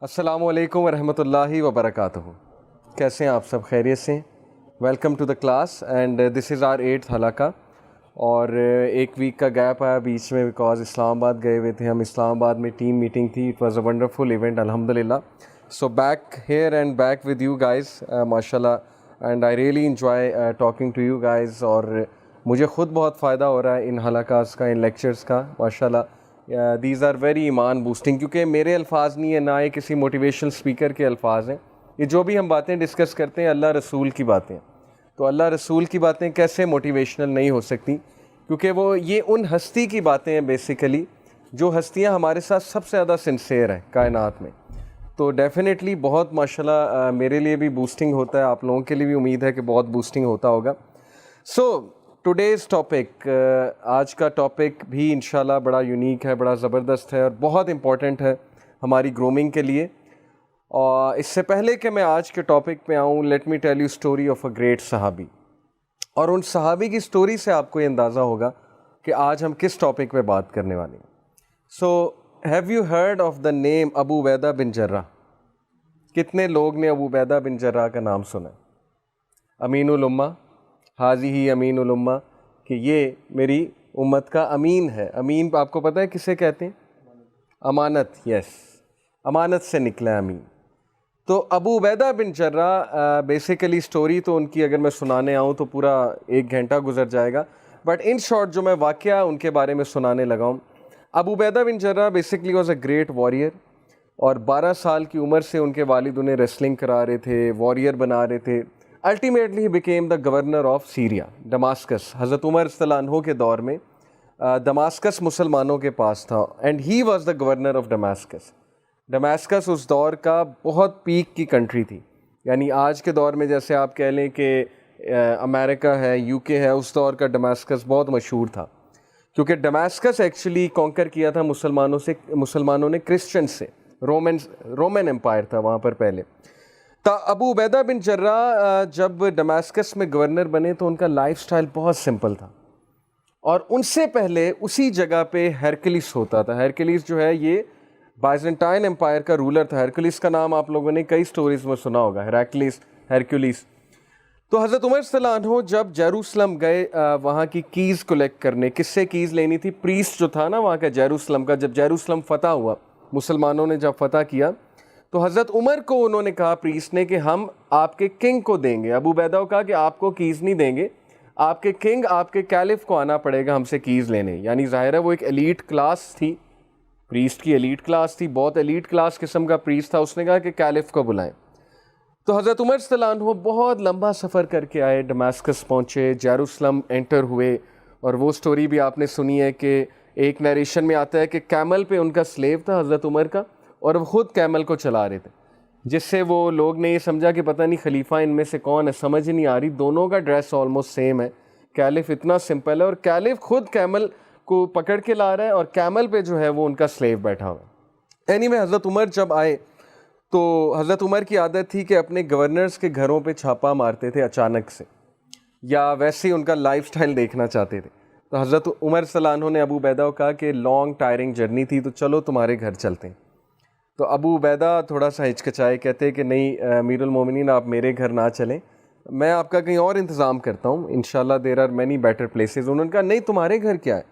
السلام علیکم ورحمۃ اللہ وبرکاتہ. کیسے ہیں آپ سب؟ خیریت سے ہیں؟ Welcome to the class and this is our 8th حلقہ. اور ایک ویک کا گیپ آیا بیچ میں بیکاز اسلام آباد گئے ہوئے تھے ہم. اسلام آباد میں ٹیم میٹنگ تھی. It was a wonderful event الحمد للہ. So back here and back with you guys ماشاء اللہ, and I really enjoy talking to you guys. اور مجھے خود بہت فائدہ ہو رہا ہے ان حلقات کا, ان لیکچرز کا ماشاء اللہ. دیز آر ویری ایمان بوسٹنگ, کیونکہ میرے الفاظ نہیں ہیں, نہ یہ کسی موٹیویشنل اسپیکر کے الفاظ ہیں. یہ جو بھی ہم باتیں ڈسکس کرتے ہیں اللہ رسول کی باتیں. تو اللہ رسول کی باتیں کیسے موٹیویشنل نہیں ہو سکتی, کیونکہ وہ یہ ان ہستی کی باتیں ہیں بیسیکلی جو ہستیاں ہمارے ساتھ سب سے زیادہ سنسیئر ہیں کائنات میں. تو ڈیفینیٹلی بہت ماشاءاللہ میرے لیے بھی بوسٹنگ ہوتا ہے, آپ لوگوں کے لیے بھی امید ہے کہ بہت بوسٹنگ ہوتا ہوگا. سو ٹوڈیز ٹاپک, آج کا ٹاپک بھی انشاءاللہ بڑا یونیک ہے, بڑا زبردست ہے اور بہت امپورٹنٹ ہے ہماری گرومنگ کے لیے. اور اس سے پہلے کہ میں آج کے ٹاپک پہ آؤں, let me tell you story of a great صحابی. اور ان صحابی کی اسٹوری سے آپ کو یہ اندازہ ہوگا کہ آج ہم کس ٹاپک پہ بات کرنے والے ہیں. So have you heard of the name Abu Ubaidah bin Jarrah? کتنے لوگ نے ابو عبیدہ بن جرح کا نام سنا؟ امین الامہ, حاضی امین الامہ, کہ یہ میری امت کا امین ہے. امین آپ کو پتہ ہے کسے کہتے ہیں؟ امانت. یس, امانت سے نکلا ہے امین. تو ابو عبیدہ بن جرح بیسیکلی اسٹوری تو ان کی اگر میں سنانے آؤں تو پورا 1 گھنٹہ گزر جائے گا, بٹ ان شارٹ جو میں واقعہ ان کے بارے میں سنانے لگا ہوں. ابو عبیدہ بن جرح basically was a great warrior, اور 12 سال کی عمر سے ان کے والد انہیں ریسلنگ کرا رہے تھے, واریر بنا رہے تھے. Ultimately he became the governor of Syria, Damascus. حضرت عمر رضی اللہ عنہ کے دور میں دماسکس مسلمانوں کے پاس تھا, and he was the governor of Damascus. Damascus اس دور کا بہت پیک کی کنٹری تھی, یعنی آج کے دور میں جیسے آپ کہہ لیں کہ امریکہ ہے, یو کے ہے, اس دور کا ڈماسکس بہت مشہور تھا, کیونکہ ڈماسکس ایکچولی کانکر کیا تھا مسلمانوں نے کرسچن سے. رومن امپائر تھا وہاں پر پہلے. ابو عبیدہ بن جرح جب ڈماسکس میں گورنر بنے تو ان کا لائف سٹائل بہت سمپل تھا, اور ان سے پہلے اسی جگہ پہ ہیرکلیس ہوتا تھا. ہیرکلیس جو ہے یہ بائزنٹائن امپائر کا رولر تھا. ہیرکلیس کا نام آپ لوگوں نے کئی سٹوریز میں سنا ہوگا, ہیرکلیس. تو حضرت عمر صلی اللہ عنہ جب جیروسلم گئے وہاں کی کیز کلیکٹ کرنے. کس سے کیز لینی تھی؟ پریسٹ جو تھا نا وہاں کا جیروسلم کا. جب جیروسلم فتح ہوا, مسلمانوں نے جب فتح کیا, تو حضرت عمر کو انہوں نے کہا پریسٹ نے کہ ہم آپ کے کنگ کو دیں گے. ابو عبیدہ کو کہا کہ آپ کو کیز نہیں دیں گے, آپ کے کنگ, آپ کے کیلف کو آنا پڑے گا ہم سے کیز لینے. یعنی ظاہر ہے وہ ایک ایلیٹ کلاس تھی, پریسٹ کی ایلیٹ کلاس تھی, بہت ایلیٹ کلاس قسم کا پریسٹ تھا. اس نے کہا کہ کیلف کو بلائیں. تو حضرت عمر صلی اللہ عنہ بہت لمبا سفر کر کے آئے, ڈماسکس پہنچے, جیروسلم انٹر ہوئے. اور وہ سٹوری بھی آپ نے سنی ہے کہ ایک نیریشن میں آتا ہے کہ کیمل پہ ان کا سلیو تھا حضرت عمر کا, اور وہ خود کیمل کو چلا رہے تھے, جس سے وہ لوگ نے یہ سمجھا کہ پتہ نہیں خلیفہ ان میں سے کون ہے. سمجھ نہیں آ رہی, دونوں کا ڈریس آلموسٹ سیم ہے, کیلف اتنا سمپل ہے, اور کیلف خود کیمل کو پکڑ کے لا رہا ہے, اور کیمل پہ جو ہے وہ ان کا سلیو بیٹھا ہوا ہے. اینی میں حضرت عمر جب آئے تو حضرت عمر کی عادت تھی کہ اپنے گورنرز کے گھروں پہ چھاپا مارتے تھے اچانک سے, یا ویسے ہی ان کا لائف سٹائل دیکھنا چاہتے تھے. تو حضرت عمر صلی اللہ عنہ نے ابو عبیدہ کو کہا کہ لانگ ٹائرنگ جرنی تھی تو چلو تمہارے گھر چلتے ہیں. تو ابو عبیدہ تھوڑا سا ہچکچائے, کہتے کہ نہیں امیر المومنین آپ میرے گھر نہ چلیں, میں آپ کا کہیں اور انتظام کرتا ہوں, انشاءاللہ there are many better places. انہوں نے کہا نہیں تمہارے گھر کیا ہے,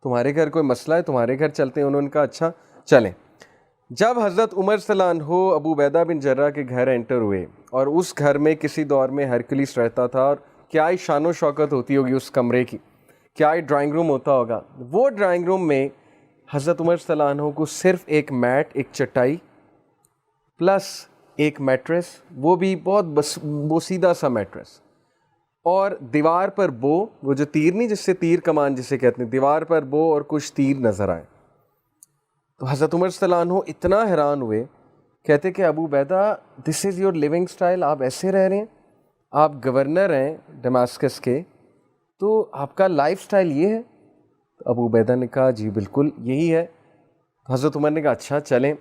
تمہارے گھر کوئی مسئلہ ہے, تمہارے گھر چلتے ہیں. انہوں نے کہا اچھا چلیں. جب حضرت عمر صلی اللہ عنہ ابو عبیدہ بن جرح کے گھر انٹر ہوئے, اور اس گھر میں کسی دور میں ہرکلیس رہتا تھا, اور کیا ہی شان و شوکت ہوتی ہوگی اس کمرے کی, کیا ہی ڈرائنگ روم ہوتا ہوگا. وہ ڈرائنگ روم میں حضرت عمر صلی اللہ عنہ کو صرف ایک میٹ, ایک چٹائی پلس ایک میٹریس, وہ بھی بہت بوسیدہ سا میٹریس, اور دیوار پر بو, وہ جو تیر نہیں جس سے تیر کمان جسے کہتے ہیں, دیوار پر بو اور کچھ تیر نظر آئے. تو حضرت عمر صلی اللہ عنہ اتنا حیران ہوئے, کہتے کہ ابو عبیدہ دس از یور لیونگ سٹائل, آپ ایسے رہ رہے ہیں, آپ گورنر ہیں ڈماسکس کے, تو آپ کا لائف سٹائل یہ ہے؟ تو ابو عبیدہ نے کہا جی بالکل یہی ہے. حضرت عمر نے کہا اچھا چلیں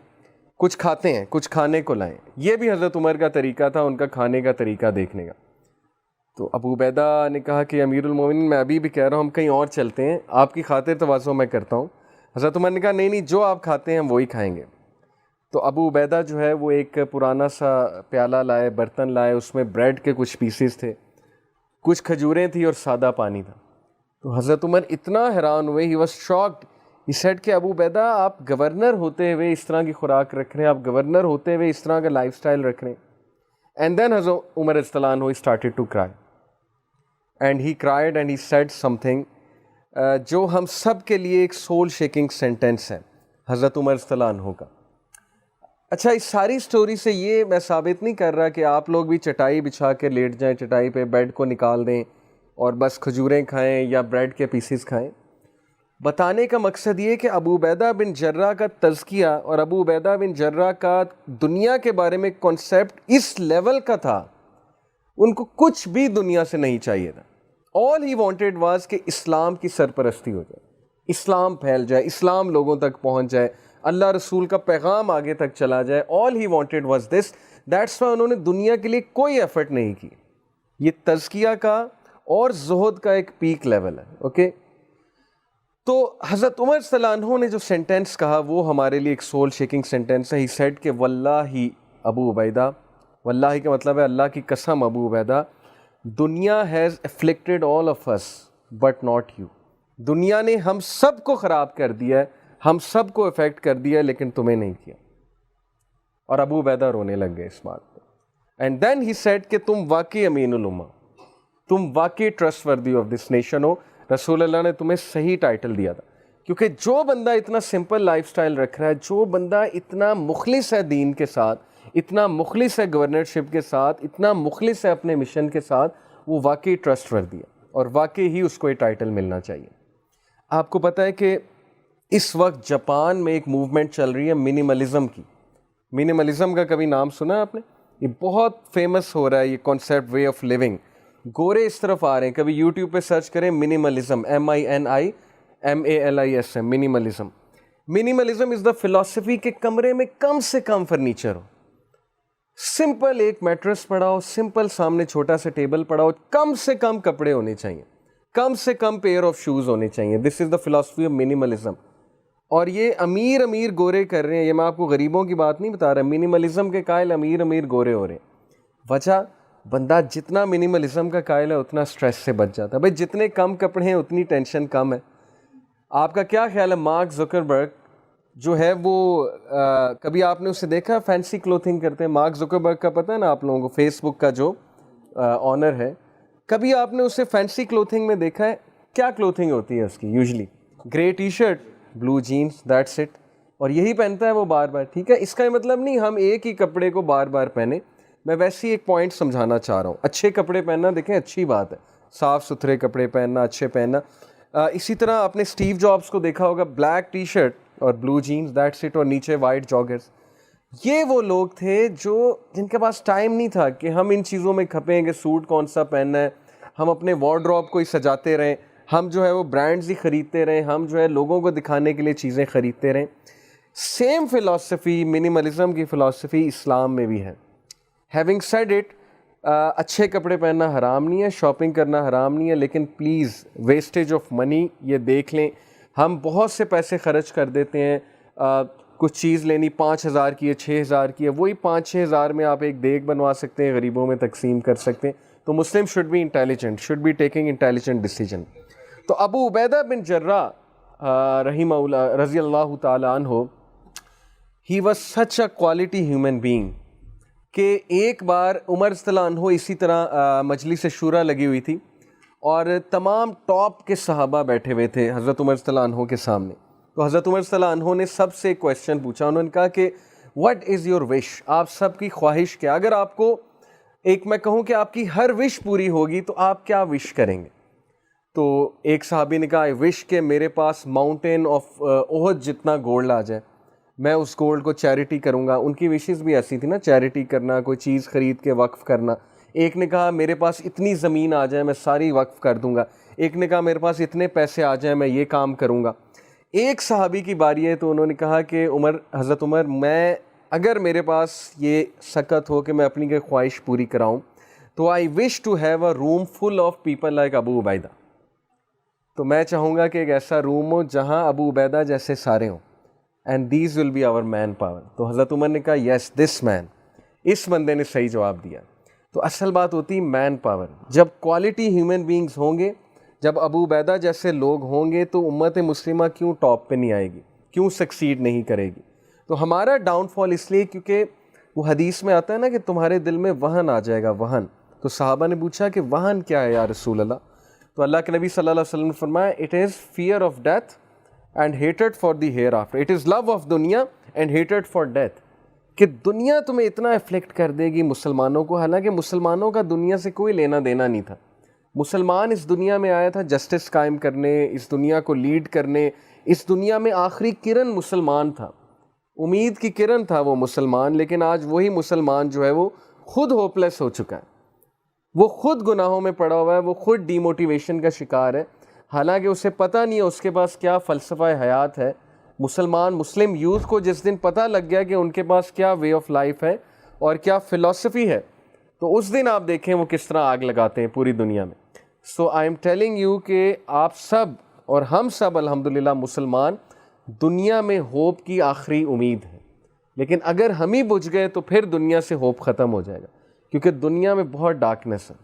کچھ کھاتے ہیں, کچھ کھانے کو لائیں. یہ بھی حضرت عمر کا طریقہ تھا, ان کا کھانے کا طریقہ دیکھنے کا. تو ابو عبیدہ نے کہا کہ امیر المومنین میں ابھی بھی کہہ رہا ہوں ہم کہیں اور چلتے ہیں, آپ کی خاطر تواضع میں کرتا ہوں. حضرت عمر نے کہا نہیں جو آپ کھاتے ہیں ہم وہی کھائیں گے. تو ابو عبیدہ جو ہے وہ ایک پرانا سا پیالہ لائے, برتن لائے, اس میں بریڈ کے کچھ پیسز تھے, کچھ کھجوریں تھیں اور سادہ پانی تھا. تو حضرت عمر اتنا حیران ہوئے, he was shocked. He said کہ ابو عبیدہ آپ گورنر ہوتے ہوئے اس طرح کی خوراک رکھ رہے ہیں, آپ گورنر ہوتے ہوئے اس طرح کا لائف سٹائل رکھ رہے ہیں. اینڈ دین حضرت عمر رضی اللہ عنہ started to cry, and he cried and he said something جو ہم سب کے لیے ایک سول شیکنگ سینٹینس ہے حضرت عمر رضی اللہ عنہ کا. اچھا, اس ساری سٹوری سے یہ میں ثابت نہیں کر رہا کہ آپ لوگ بھی چٹائی بچھا کے لیٹ جائیں, چٹائی پہ بیڈ کو نکال دیں اور بس کھجوریں کھائیں یا بریڈ کے پیسز کھائیں. بتانے کا مقصد یہ کہ ابو عبیدہ بن جرہ کا تزکیہ اور ابو عبیدہ بن جرہ کا دنیا کے بارے میں کنسیپٹ اس لیول کا تھا, ان کو کچھ بھی دنیا سے نہیں چاہیے تھا. آل ہی وانٹیڈ واز کہ اسلام کی سرپرستی ہو جائے, اسلام پھیل جائے, اسلام لوگوں تک پہنچ جائے, اللہ رسول کا پیغام آگے تک چلا جائے. All he wanted was this. That's why انہوں نے دنیا کے لیے کوئی ایفرٹ نہیں کی. یہ تزکیہ کا اور زہد کا ایک پیک لیول ہے. اوکے, تو حضرت عمر صلی اللہ عنہ نے جو سینٹینس کہا وہ ہمارے لیے ایک سول شیکنگ سینٹینس ہے. ہی سیڈ کہ واللہ ابو عبیدہ, واللہ کا مطلب ہے اللہ کی قسم ابو عبیدہ, دنیا has afflicted all of us but not you. دنیا نے ہم سب کو خراب کر دیا ہے, ہم سب کو افیکٹ کر دیا ہے, لیکن تمہیں نہیں کیا. اور ابو عبیدہ رونے لگ گئے اس بات پہ. اینڈ دین ہی سیڈ کہ تم واقعی امین الامہ, تم واقعی trust worthy of this nation ہو. رسول اللہ نے تمہیں صحیح ٹائٹل دیا تھا, کیونکہ جو بندہ اتنا سمپل لائف سٹائل رکھ رہا ہے, جو بندہ اتنا مخلص ہے دین کے ساتھ, اتنا مخلص ہے گورنرشپ کے ساتھ, اتنا مخلص ہے اپنے مشن کے ساتھ, وہ واقعی ٹرسٹ وردی ہے اور واقعی ہی اس کو یہ ٹائٹل ملنا چاہیے. آپ کو پتہ ہے کہ اس وقت جاپان میں ایک موومنٹ چل رہی ہے منیملزم کی. منیملزم کا کبھی نام سنا ہے آپ نے؟ یہ بہت فیمس ہو رہا ہے یہ کانسیپٹ, وے آف لیونگ. گورے اس طرف آ رہے ہیں, کبھی یوٹیوب پہ سرچ کریں منیملزم, MINIMALISM, منیملزم. منیملزم از دا فلاسفی کہ کمرے میں کم سے کم فرنیچر ہو, سمپل ایک میٹرس پڑا ہو, سمپل سامنے چھوٹا سا ٹیبل پڑا ہو, کم سے کم کپڑے ہونے چاہیے, کم سے کم پیئر آف شوز ہونے چاہیے. دس از دا فلاسفی آف منیملزم. اور یہ امیر گورے کر رہے ہیں, یہ میں آپ کو غریبوں کی بات نہیں بتا رہا. منیملزم کے قائل امیر گورے ہو رہے ہیں. وجہ, بندہ جتنا منیملزم کا قائل ہے اتنا سٹریس سے بچ جاتا ہے. بھائی جتنے کم کپڑے ہیں اتنی ٹینشن کم ہے. آپ کا کیا خیال ہے مارک زکربرگ جو ہے وہ کبھی آپ نے اسے دیکھا فینسی کلوتھنگ کرتے ہیں؟ مارک زکربرگ کا پتہ ہے نا آپ لوگوں کو, فیس بک کا جو آنر ہے, کبھی آپ نے اسے فینسی کلوتھنگ میں دیکھا ہے؟ کیا کلوتھنگ ہوتی ہے اس کی؟ Usually grey T shirt, blue jeans, that's it, اور یہی پہنتا ہے وہ بار بار. ٹھیک ہے, اس کا مطلب نہیں ہم ایک ہی کپڑے کو بار بار پہنیں. میں ویسے ہی ایک پوائنٹ سمجھانا چاہ رہا ہوں. اچھے کپڑے پہننا دیکھیں اچھی بات ہے, صاف ستھرے کپڑے پہننا, اچھے پہننا. اسی طرح آپ نے اسٹیو جابس کو دیکھا ہوگا, بلیک ٹی شرٹ اور بلو جینس, دیٹس اٹ, اور نیچے وائٹ جاگرز. یہ وہ لوگ تھے جن کے پاس ٹائم نہیں تھا کہ ہم ان چیزوں میں کھپیں کہ سوٹ کون سا پہننا ہے, ہم اپنے وارڈروب کو ہی سجاتے رہیں, ہم جو ہے وہ برانڈز ہی خریدتے رہیں, ہم جو ہے لوگوں کو دکھانے کے لیے چیزیں خریدتے رہیں. سیم فلاسفی, منیملزم کی فلاسفی اسلام میں بھی ہے. ہیونگ سیڈ اٹ, اچھے کپڑے پہننا حرام نہیں ہے, شاپنگ کرنا حرام نہیں ہے, لیکن پلیز ویسٹیج آف منی یہ دیکھ لیں. ہم بہت سے پیسے خرچ کر دیتے ہیں, کچھ چیز لینی 5,000 کی ہے, 6,000 کی ہے, وہی 5-6 ہزار میں آپ ایک دیگ بنوا سکتے ہیں, غریبوں میں تقسیم کر سکتے ہیں. تو Muslim should be intelligent, should be taking intelligent decision. تو ابو عبیدہ بن جرہ رحمہ اللہ رضی اللہ تعالیٰ عنہ, he was such a quality human being کہ ایک بار عمر صلی اللہ عنہ اسی طرح مجلس شورا لگی ہوئی تھی اور تمام ٹاپ کے صحابہ بیٹھے ہوئے تھے حضرت عمر صلی اللہ عنہ کے سامنے. تو حضرت عمر صلی اللہ عنہ نے سب سے ایک کویشچن پوچھا. انہوں نے کہا کہ واٹ از یور وش, آپ سب کی خواہش کیا؟ اگر آپ کو ایک میں کہوں کہ آپ کی ہر وش پوری ہوگی تو آپ کیا وش کریں گے؟ تو ایک صحابی نے کہا, آئی وش کہ میرے پاس ماؤنٹین آف احد جتنا گولڈ آ جائے, میں اس گولڈ کو چیریٹی کروں گا. ان کی وشز بھی ایسی تھی نا, چیریٹی کرنا, کوئی چیز خرید کے وقف کرنا. ایک نے کہا میرے پاس اتنی زمین آ جائے میں ساری وقف کر دوں گا. ایک نے کہا میرے پاس اتنے پیسے آ جائیں میں یہ کام کروں گا. ایک صحابی کی باری ہے تو انہوں نے کہا کہ حضرت عمر, میں اگر میرے پاس یہ سکت ہو کہ میں اپنی کوئی خواہش پوری کراؤں تو I wish to have a room full of people like Abu Ubaidah. تو میں چاہوں گا کہ ایک ایسا روم ہو جہاں ابو عبیدہ جیسے سارے ہوں. And these will be our main power. تو حضرت عمر نے کہا یس دس مین, اس بندے نے صحیح جواب دیا. تو اصل بات ہوتی مین پاور. جب کوالٹی ہیومن بینگز ہوں گے, جب ابو عبیدہ جیسے لوگ ہوں گے, تو امت مسلمہ کیوں ٹاپ پہ نہیں آئے گی, کیوں سکسیڈ نہیں کرے گی. تو ہمارا ڈاؤن فال اس لیے کیونکہ وہ حدیث میں آتا ہے نا کہ تمہارے دل میں وہن آ جائے گا, وہن. تو صحابہ نے پوچھا کہ وہن کیا ہے یا رسول اللہ؟ تو اللہ کے نبی صلی اللہ علیہ وسلم نے فرمایا it is fear of death and ہیٹڈ for the hereafter. It is love of دنیا اینڈ ہیٹڈ فار ڈیتھ. کہ دنیا تمہیں اتنا افلیکٹ کر دے گی مسلمانوں کو, حالانکہ مسلمانوں کا دنیا سے کوئی لینا دینا نہیں تھا. مسلمان اس دنیا میں آیا تھا جسٹس قائم کرنے, اس دنیا کو لیڈ کرنے. اس دنیا میں آخری کرن مسلمان تھا, امید کی کرن تھا وہ مسلمان. لیکن آج وہی مسلمان جو ہے وہ خود ہوپلیس ہو چکا ہے, وہ خود گناہوں میں پڑا ہوا ہے, وہ خود ڈی موٹیویشن کا شکار ہے, حالانکہ اسے پتہ نہیں ہے اس کے پاس کیا فلسفہ حیات ہے. مسلم یوتھ کو جس دن پتہ لگ گیا کہ ان کے پاس کیا وے آف لائف ہے اور کیا فلسفی ہے, تو اس دن آپ دیکھیں وہ کس طرح آگ لگاتے ہیں پوری دنیا میں. سو آئی ایم ٹیلنگ یو کہ آپ سب اور ہم سب الحمدللہ مسلمان دنیا میں ہوپ کی آخری امید ہے. لیکن اگر ہم ہی بجھ گئے تو پھر دنیا سے ہوپ ختم ہو جائے گا, کیونکہ دنیا میں بہت ڈارکنیس ہے.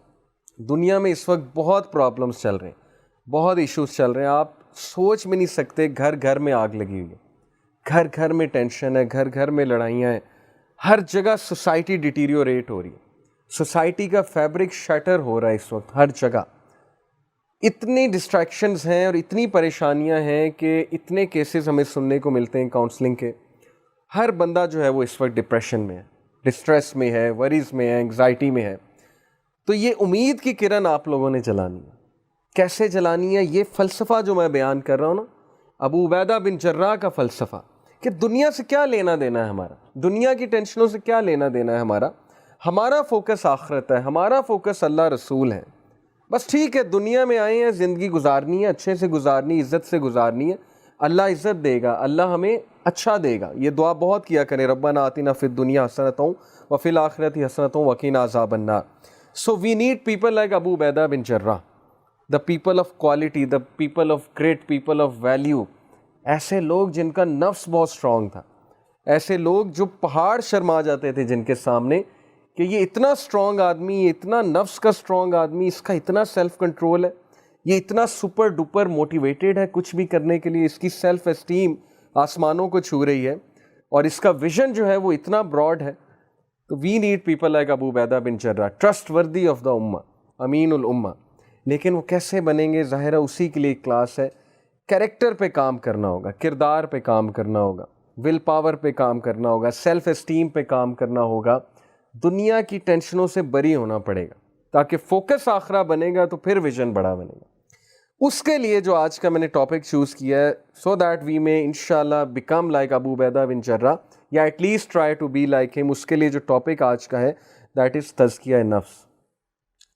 دنیا میں اس وقت بہت پرابلمس چل رہے ہیں, بہت ایشوز چل رہے ہیں. آپ سوچ بھی نہیں سکتے, گھر گھر میں آگ لگی ہوئی ہے, گھر گھر میں ٹینشن ہے, گھر گھر میں لڑائیاں ہیں, ہر جگہ سوسائٹی ڈیٹیریوریٹ ہو رہی ہے, سوسائٹی کا فیبرک شیٹر ہو رہا ہے اس وقت ہر جگہ. اتنی ڈسٹریکشنز ہیں اور اتنی پریشانیاں ہیں کہ اتنے کیسز ہمیں سننے کو ملتے ہیں کاؤنسلنگ کے. ہر بندہ جو ہے وہ اس وقت ڈپریشن میں ہے, ڈسٹریس میں ہے, وریز میں ہے, انگزائٹی میں ہے. تو یہ امید کی کرن آپ لوگوں نے جلانی ہے. کیسے جلانی ہے؟ یہ فلسفہ جو میں بیان کر رہا ہوں نا, ابو عبیدہ بن جراح کا فلسفہ, کہ دنیا سے کیا لینا دینا ہے ہمارا, دنیا کی ٹینشنوں سے کیا لینا دینا ہے ہمارا. ہمارا فوکس آخرت ہے, ہمارا فوکس اللہ رسول ہے. بس ٹھیک ہے, دنیا میں آئے ہیں, زندگی گزارنی ہے, اچھے سے گزارنی, عزت سے گزارنی ہے. اللہ عزت دے گا, اللہ ہمیں اچھا دے گا. یہ دعا بہت کیا کریں, ربنا آتنا فی الدنیا حسنۃ وفی الآخرۃ حسنۃ وقنا عذاب النار. So we need people like Abu Ubaidah bin Jarrah, the people of quality, the people of great people of value. ایسے لوگ جن کا نفس بہت اسٹرانگ تھا, ایسے لوگ جو پہاڑ شرما جاتے تھے جن کے سامنے, کہ یہ اتنا اسٹرانگ آدمی, یہ اتنا نفس کا اسٹرانگ آدمی, اس کا اتنا سیلف کنٹرول ہے, یہ اتنا سپر ڈوپر موٹیویٹیڈ ہے کچھ بھی کرنے کے لیے, اس کی سیلف اسٹیم آسمانوں کو چھو رہی ہے, اور اس کا ویژن جو ہے وہ اتنا براڈ ہے. تو وی نیڈ پیپل لائک ابو عبیدہ بن جراح, ٹرسٹ وردی آف دا امہ, امین الامہ. لیکن وہ کیسے بنیں گے؟ ظاہر ہے اسی کے لیے ایک کلاس ہے. کریکٹر پہ کام کرنا ہوگا, کردار پہ کام کرنا ہوگا, ول پاور پہ کام کرنا ہوگا, سیلف اسٹیم پہ کام کرنا ہوگا. دنیا کی ٹینشنوں سے بری ہونا پڑے گا تاکہ فوکس آخرہ بنے گا, تو پھر ویژن بڑا بنے گا. اس کے لیے جو آج کا میں نے ٹاپک چوز کیا ہے, سو دیٹ وی میں انشاءاللہ بیکم لائک ابو عبیدہ بن جراح, یا at least try to be like him. اس کے لیے جو ٹاپک آج کا ہے دیٹ از تزکیہ نفس.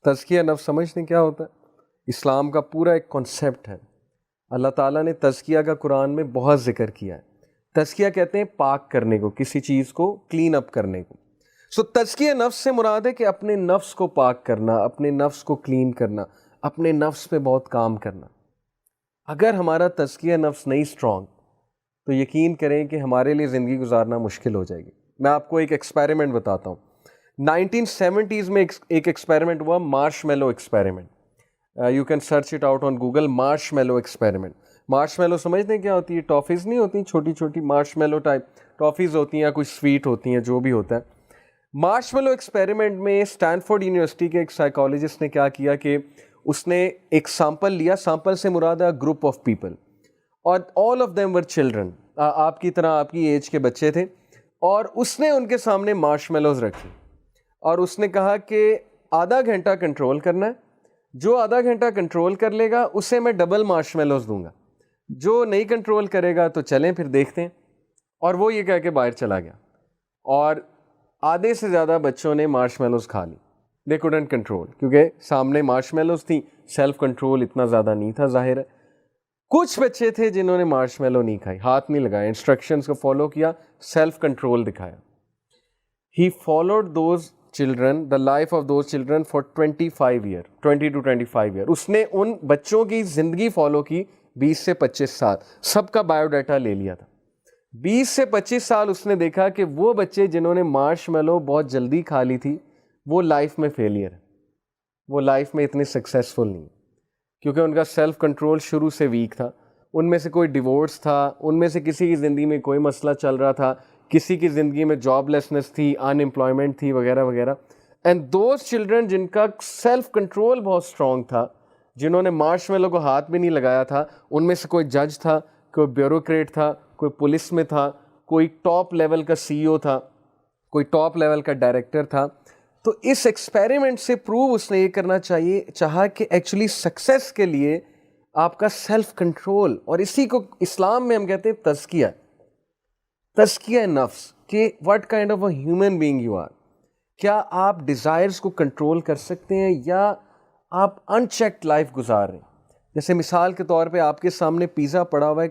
تزکیہ نفس سمجھتے ہیں کیا ہوتا ہے؟ اسلام کا پورا ایک کنسیپٹ ہے. اللہ تعالیٰ نے تزکیہ کا قرآن میں بہت ذکر کیا ہے. تزکیہ کہتے ہیں پاک کرنے کو, کسی چیز کو کلین اپ کرنے کو. سو تزکیہ نفس سے مراد ہے کہ اپنے نفس کو پاک کرنا, اپنے نفس کو کلین کرنا, اپنے نفس پہ بہت کام کرنا. اگر ہمارا تزکیہ نفس نہیں اسٹرانگ تو یقین کریں کہ ہمارے لیے زندگی گزارنا مشکل ہو جائے گی. میں آپ کو ایک ایکسپیریمنٹ بتاتا ہوں. 1970s میں ایک ایکسپیریمنٹ ہوا, marshmallow experiment. You can search it out on Google, marshmallow experiment. Marshmallow سمجھتے ہیں کیا ہوتی ہے؟ ٹافیز نہیں ہوتی چھوٹی چھوٹی, مارش میلو ٹائپ ٹافیز ہوتی ہیں, یا کچھ سویٹ ہوتی ہیں, جو بھی ہوتا ہے. مارش میلو ایکسپیریمنٹ میں اسٹینفورڈ یونیورسٹی کے ایک سائیکالوجسٹ نے کیا کیا کہ اس نے ایک سیمپل لیا, سیمپل سے مراد ہے گروپ آف پیپل, اور all of them were children, آپ کی طرح آپ کی ایج کے بچے تھے, اور اس نے ان کے سامنے مارش میلوز رکھی, اور اس نے کہا کہ آدھا گھنٹہ کنٹرول کرنا ہے, جو آدھا گھنٹہ کنٹرول کر لے گا اسے میں ڈبل مارش میلوز دوں گا, جو نہیں کنٹرول کرے گا تو چلیں پھر دیکھتے ہیں. اور وہ یہ کہہ کے باہر چلا گیا, اور آدھے سے زیادہ بچوں نے مارش میلوز کھا لی. دے کوڈنٹ کنٹرول, کیونکہ سامنے مارش میلوز تھیں, سیلف کنٹرول اتنا زیادہ نہیں تھا ظاہر ہے. کچھ بچے تھے جنہوں نے مارش میلو نہیں کھائی, ہاتھ نہیں لگایا, انسٹرکشنز کو فالو کیا, سیلف کنٹرول دکھایا. He followed those children, the life of those children for 25 years, 20 to 25 years. اس نے ان بچوں کی زندگی فالو کی 20 سے 25 سال, سب کا بایو ڈیٹا لے لیا تھا. 20 سے 25 سال اس نے دیکھا کہ وہ بچے جنہوں نے مارش میلو بہت جلدی کھا لی تھی وہ لائف میں فیلئر ہے، وہ لائف میں اتنے سکسیزفل نہیں، کیونکہ ان کا سیلف کنٹرول شروع سے ویک تھا. ان میں سے کوئی ڈیورس تھا، ان میں سے کسی کی زندگی میں کوئی مسئلہ چل رہا تھا، کسی کی زندگی میں جاب لیسنس تھی، ان امپلائمنٹ تھی وغیرہ وغیرہ. اینڈ دوز چلڈرن جن کا سیلف کنٹرول بہت اسٹرانگ تھا، جنہوں نے مارش میلو کو ہاتھ بھی نہیں لگایا تھا، ان میں سے کوئی جج تھا، کوئی بیوروکریٹ تھا، کوئی پولیس میں تھا، کوئی ٹاپ لیول کا سی ای او تھا، کوئی ٹاپ لیول کا ڈائریکٹر تھا. تو اس ایکسپیریمنٹ سے پروو اس نے یہ کرنا چاہا کہ ایکچولی سکسیس کے لیے آپ کا سیلف کنٹرول، اور اسی کو اسلام میں ہم کہتے ہیں تزکیہ نفس، کہ what kind of a human being you are. کیا آپ ڈیزائرز کو کنٹرول کر سکتے ہیں یا آپ ان چیکڈ لائف گزار رہے ہیں؟ جیسے مثال کے طور پہ آپ کے سامنے پیزا پڑا ہوا ہے،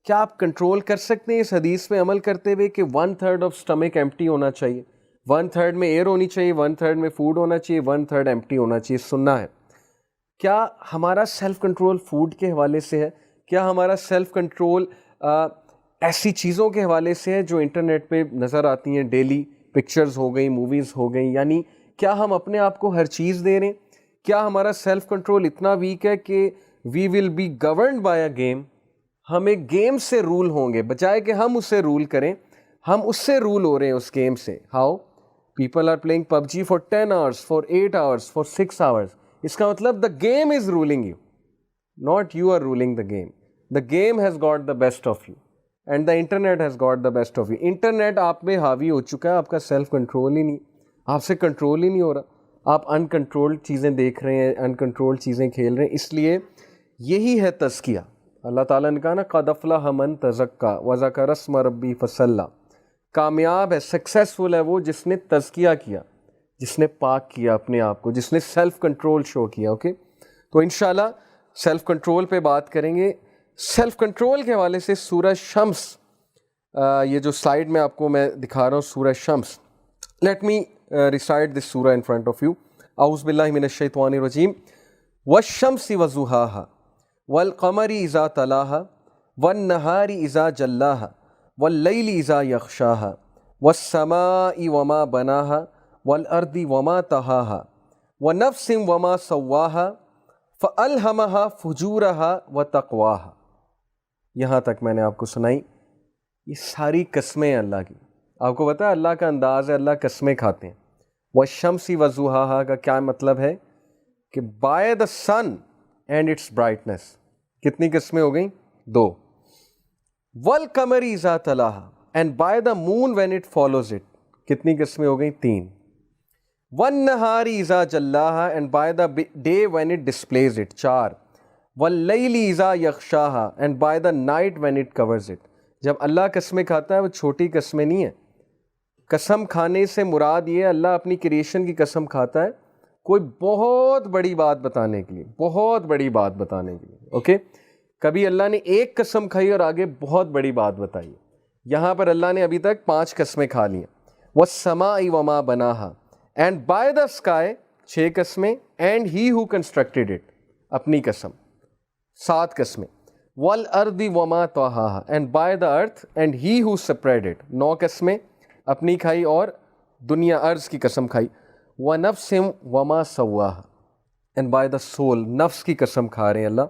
کیا آپ کنٹرول کر سکتے ہیں اس حدیث پہ عمل کرتے ہوئے کہ 1/3 آف اسٹمک ایمپٹی ہونا چاہیے، 1/3 میں ایئر ہونی چاہیے، 1/3 میں فوڈ ہونا چاہیے، 1/3 ایمپٹی ہونا چاہیے، سننا ہے. کیا ہمارا سیلف کنٹرول فوڈ کے حوالے سے ہے؟ کیا ہمارا سیلف کنٹرول ایسی چیزوں کے حوالے سے ہے جو انٹرنیٹ پہ نظر آتی ہیں ڈیلی، پکچرز ہو گئیں، موویز ہو گئیں؟ یعنی کیا ہم اپنے آپ کو ہر چیز دے رہے ہیں؟ کیا ہمارا سیلف کنٹرول اتنا ویک ہے کہ we will be governed by a game, ہم ایک گیم سے رول ہوں گے، بجائے کہ ہم اسے رول کریں ہم اس سے رول ہو رہے ہیں اس گیم سے. How people are playing PUBG for 10 hours، for 8 hours، for 6 hours. اس کا مطلب the game is ruling you, not you are ruling the game. The game has got the best of you and the internet has got the best of you. Internet آپ پہ حاوی ہو چکا ہے، آپ کا سیلف کنٹرول ہی نہیں، آپ سے کنٹرول ہی نہیں ہو رہا، آپ ان کنٹرول چیزیں دیکھ رہے ہیں، ان کنٹرول چیزیں کھیل رہے ہیں. اس لیے یہی ہے تزکیہ. اللہ تعالیٰ نے کہا نا قد افلح من تزکیٰ وذکر اسم ربہ فصلی. کامیاب ہے، سکسیسفل ہے وہ جس نے تزکیہ کیا، جس نے پاک کیا اپنے آپ کو، جس نے سیلف کنٹرول شو کیا. اوکے، تو انشاءاللہ سیلف کنٹرول پہ بات کریں گے. سیلف کنٹرول کے حوالے سے سورہ شمس، یہ جو سلائیڈ میں آپ کو میں دکھا رہا ہوں سورہ شمس. لیٹ می ریسائٹ دس سورہ ان فرنٹ آف یو. اعوذ باللہ من الشیطان الرجیم. والشمس وضحاہا والقمر اذا تلاہا والنہار اذا جلاہا واللیل اذا یغشاہا والسماء وما بناہا والارض وما طحاہا ونفس وما سواہا فألہمہا فجورہا وتقواہا. یہاں تک میں نے آپ کو سنائی. یہ ساری قسمیں ہیں اللہ کی. آپ کو پتہ ہے اللہ کا انداز ہے، اللہ قسمیں کھاتے ہیں. والشمس وضحاہا کا کیا مطلب ہے کہ by the sun and its brightness. کتنی قسمیں ہو گئیں؟ 2. والقمر اذا تلاہا and by the moon when it follows it. کتنی قسمیں ہو گئیں؟ 3. والنہار اذا جلاہا and by the day when it displays it. 4. واللیل اذا یغشاہا and by the night when it covers it. جب اللہ قسمیں کھاتا ہے وہ چھوٹی قسمیں نہیں ہیں. قسم کھانے سے مراد یہ اللہ اپنی کریشن کی قسم کھاتا ہے کوئی بہت بڑی بات بتانے کے لیے، بہت بڑی بات بتانے کے لیے. اوکے، کبھی اللہ نے ایک قسم کھائی اور آگے بہت بڑی بات بتائی. یہاں پر اللہ نے ابھی تک 5 قسمیں کھا لی ہیں. والسماء وما بناہا اینڈ بائی دا اسکائی 6 قسمیں، and he who constructed it اپنی قسم 7 قسمیں. والارض وما طحاہا and by the earth and he who spread it 9 قسمیں اپنی کھائی اور دنیا ارض کی قسم کھائی. ونفس وما سواہا اینڈ بائی دا سول نفس کی قسم کھا رہے ہیں اللہ.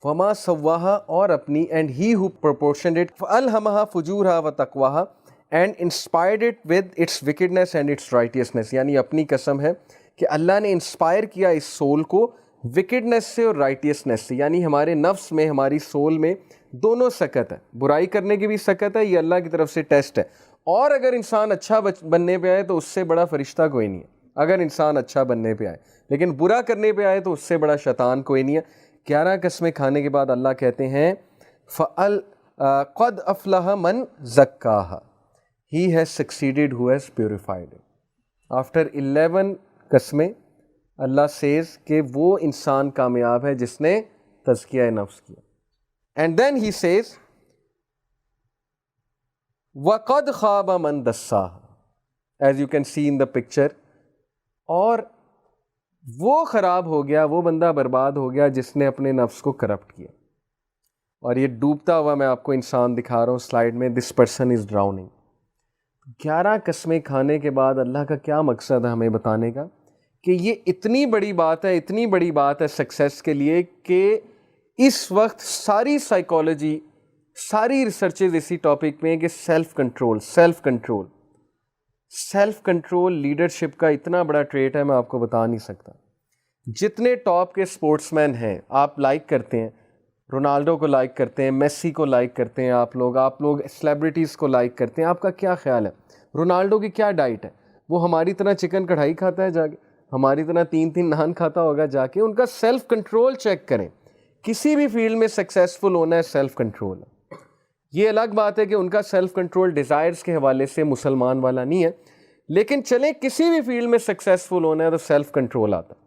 وما سواہا اور اپنی، and he who proportioned it فالہمہا فجورہا وتقواہا and inspired it with its wickedness and its righteousness. یعنی اپنی قسم ہے کہ اللہ نے انسپائر کیا اس سول کو وکڈنس سے اور رائٹیسنس سے. یعنی ہمارے نفس میں، ہماری سول میں دونوں سکت ہے، برائی کرنے کی بھی سکت ہے، یہ اللہ کی طرف سے ٹیسٹ ہے. اور اگر انسان اچھا بننے پہ آئے تو اس سے بڑا فرشتہ کوئی نہیں ہے. اگر انسان اچھا بننے پہ آئے، لیکن برا کرنے پہ آئے تو اس سے بڑا شیطان کوئی نہیں ہے. 11 قسمیں کھانے کے بعد اللہ کہتے ہیں قد افلح من زکاہا، he has succeeded who has purified it. After 11 قسمیں اللہ says کہ وہ انسان کامیاب ہے جس نے تزکیہ نفس کیا. And then he says وَقَدْ خَابَ مَنْ دَسَّاهَا as you can see in the picture. اور وہ خراب ہو گیا، وہ بندہ برباد ہو گیا جس نے اپنے نفس کو کرپٹ کیا. اور یہ ڈوبتا ہوا میں آپ کو انسان دکھا رہا ہوں سلائیڈ میں. This person is ڈراؤننگ. 11 قسمیں کھانے کے بعد اللہ کا کیا مقصد ہے ہمیں بتانے کا کہ یہ اتنی بڑی بات ہے, اتنی بڑی بات ہے سکسیس کے لیے کہ اس وقت ساری سائیکالوجی, ساری ریسرچز اسی ٹاپک میں ہیں کہ self control, self control, self control leadership کا اتنا بڑا ٹریٹ ہے میں آپ کو بتا نہیں سکتا. جتنے ٹاپ کے اسپورٹس مین ہیں آپ لائک کرتے ہیں, رونالڈو کو لائک کرتے ہیں, میسی کو لائک کرتے ہیں, آپ لوگ سیلیبریٹیز کو لائک کرتے ہیں, آپ کا کیا خیال ہے رونالڈو کی کیا ڈائٹ ہے؟ وہ ہماری طرح چکن کڑھائی کھاتا ہے جا کے, ہماری طرح 3 نان کھاتا ہوگا جا کے؟ ان کا سیلف کنٹرول چیک کریں. کسی بھی فیلڈ میں سکسیسفل ہونا ہے سیلف کنٹرول ہے. یہ الگ بات ہے کہ ان کا سیلف کنٹرول ڈیزائرز کے حوالے سے مسلمان والا نہیں ہے, لیکن چلیں کسی بھی فیلڈ میں سکسیسفل ہونا ہے تو سیلف کنٹرول آتا ہے.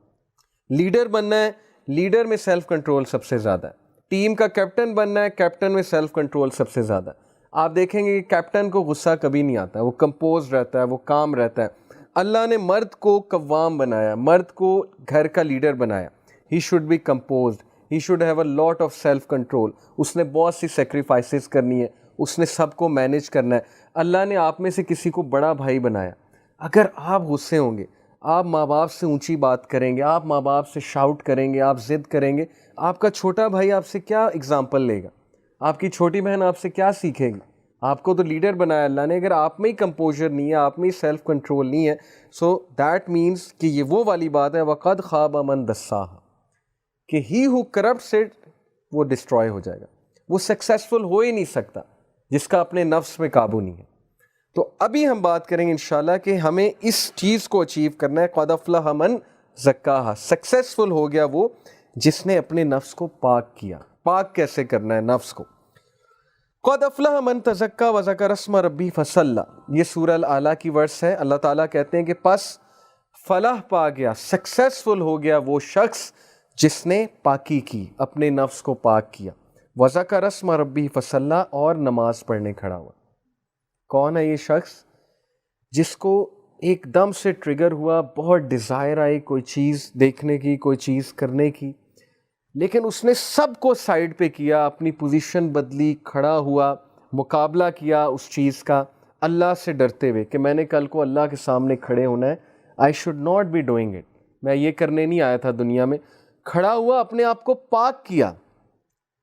لیڈر بننا ہے, لیڈر میں سیلف کنٹرول سب سے زیادہ ہے. ٹیم کا کیپٹن بننا ہے, کیپٹن میں سیلف کنٹرول سب سے زیادہ ہے. آپ دیکھیں گے کہ کیپٹن کو غصہ کبھی نہیں آتا, وہ کمپوز رہتا ہے, وہ کام رہتا ہے. اللہ نے مرد کو قوام بنایا, مرد کو گھر کا لیڈر بنایا. He should be composed, he should have a lot of self control. اس نے بہت سی سیکریفائسز کرنی ہے, اس نے سب کو مینیج کرنا ہے. اللہ نے آپ میں سے کسی کو بڑا بھائی بنایا. اگر آپ غصے ہوں گے, آپ ماں باپ سے اونچی بات کریں گے, آپ ماں باپ سے شاؤٹ کریں گے, آپ ضد کریں گے, آپ کا چھوٹا بھائی آپ سے کیا اگزامپل لے گا؟ آپ کی چھوٹی بہن آپ سے کیا سیکھے گی؟ آپ کو تو لیڈر بنایا اللہ نے. اگر آپ میں ہی کمپوزر نہیں ہے, آپ میں ہی سیلف کنٹرول نہیں ہے, سو دیٹ مینس کہ یہ وہ والی بات ہے وَقَدْ خَابَ مَنْ دَسَّاهَا, کہ ہی ہو کرپٹس اٹ وہ ڈسٹروائے ہو جائے گا. وہ سکسیسفل ہو ہی نہیں سکتا جس کا اپنے نفس میں قابو نہیں ہے. تو ابھی ہم بات کریں گے انشاءاللہ کہ ہمیں اس چیز کو اچیو کرنا ہے. قَدْ أَفْلَحَ مَنْ زَكَّاهَا, سکسیسفل ہو گیا وہ جس نے اپنے نفس کو پاک کیا. پاک کیسے کرنا ہے نفس کو؟ قَدْ أَفْلَحَ مَنْ تَزَكَّىٰ وَذَكَرَ اسْمَ رَبِّهِ فَصَلَّىٰ. یہ سورہ الاعلیٰ کی ورس ہے. اللہ تعالیٰ کہتے ہیں کہ پس فلاح پا گیا, سکسیسفل ہو گیا وہ شخص جس نے پاکی کی, اپنے نفس کو پاک کیا. وَذَكَرَ اسْمَ رَبِّهِ فَصَلَّىٰ, اور نماز پڑھنے کھڑا ہوا. کون ہے یہ شخص جس کو ایک دم سے ٹریگر ہوا, بہت ڈیزائر آئی کوئی چیز دیکھنے کی, کوئی چیز کرنے کی, لیکن اس نے سب کو سائیڈ پہ کیا, اپنی پوزیشن بدلی, کھڑا ہوا, مقابلہ کیا اس چیز کا اللہ سے ڈرتے ہوئے کہ میں نے کل کو اللہ کے سامنے کھڑے ہونا ہے. I should not be doing it, میں یہ کرنے نہیں آیا تھا دنیا میں. کھڑا ہوا, اپنے آپ کو پاک کیا.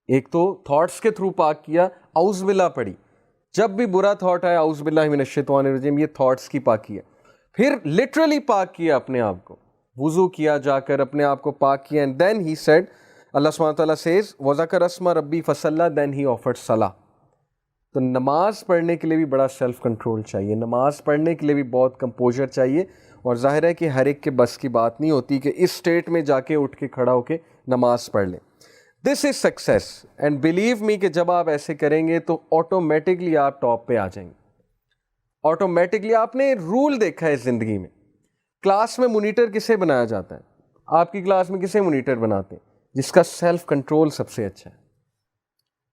ایک تو تھاٹس کے تھرو پاک کیا, اعوذ باللہ پڑھی, جب بھی برا تھاٹ آیا اعوذ باللہ من الشیطان الرجیم, یہ تھاٹس کی پاکی ہے. پھر لٹرلی پاک کیا اپنے آپ کو, وضو کیا جا کر, اپنے آپ کو پاک کیا. اینڈ دین ہی سیڈ, اللہ سبحانہ تعالیٰ سیز وَذَكَرَ اسْمَ رَبِّهِ فَصَلَّىٰ, دین ہی آفرڈ صلاح. تو نماز پڑھنے کے لیے بھی بڑا سیلف کنٹرول چاہیے, نماز پڑھنے کے لیے بھی بہت کمپوزر چاہیے. اور ظاہر ہے کہ ہر ایک کے بس کی بات نہیں ہوتی کہ اس سٹیٹ میں جا کے اٹھ کے کھڑا ہو کے نماز پڑھ لیں. This is success, and believe me کہ جب آپ ایسے کریں گے تو آٹومیٹکلی آپ ٹاپ پہ آ جائیں گے. آٹومیٹکلی. آپ نے رول دیکھا ہے زندگی میں, کلاس میں مونیٹر کسے بنایا جاتا ہے؟ آپ کی کلاس میں کسے مونیٹر بناتے ہیں؟ جس کا سیلف کنٹرول سب سے اچھا ہے.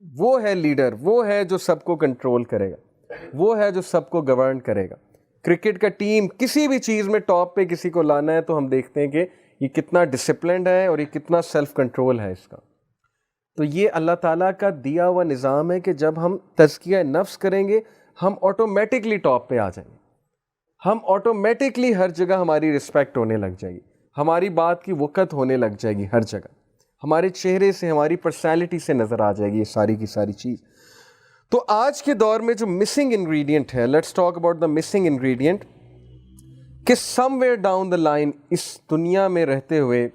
وہ ہے لیڈر, وہ ہے جو سب کو کنٹرول کرے گا, وہ ہے جو سب کو گورن کرے گا. کرکٹ کا ٹیم کسی بھی چیز میں ٹاپ پہ کسی کو لانا ہے تو ہم دیکھتے ہیں کہ یہ کتنا ڈسپلنڈ ہے اور یہ کتنا سیلف کنٹرول ہے اس کا. تو یہ اللہ تعالیٰ کا دیا ہوا نظام ہے کہ جب ہم تزکیہ نفس کریں گے ہم آٹومیٹکلی ٹاپ پہ آ جائیں گے. ہم آٹومیٹکلی ہر جگہ ہماری رسپیکٹ ہونے لگ جائے گی, ہماری بات کی وقت ہونے لگ جائے گی ہر جگہ, ہمارے چہرے سے, ہماری پرسنالٹی سے نظر آ جائے گی یہ ساری کی ساری چیز. تو آج کے دور میں جو مسنگ انگریڈینٹ ہے, let's talk about the missing ingredient, کہ سم ویئر ڈاؤن دا لائن اس دنیا میں رہتے ہوئے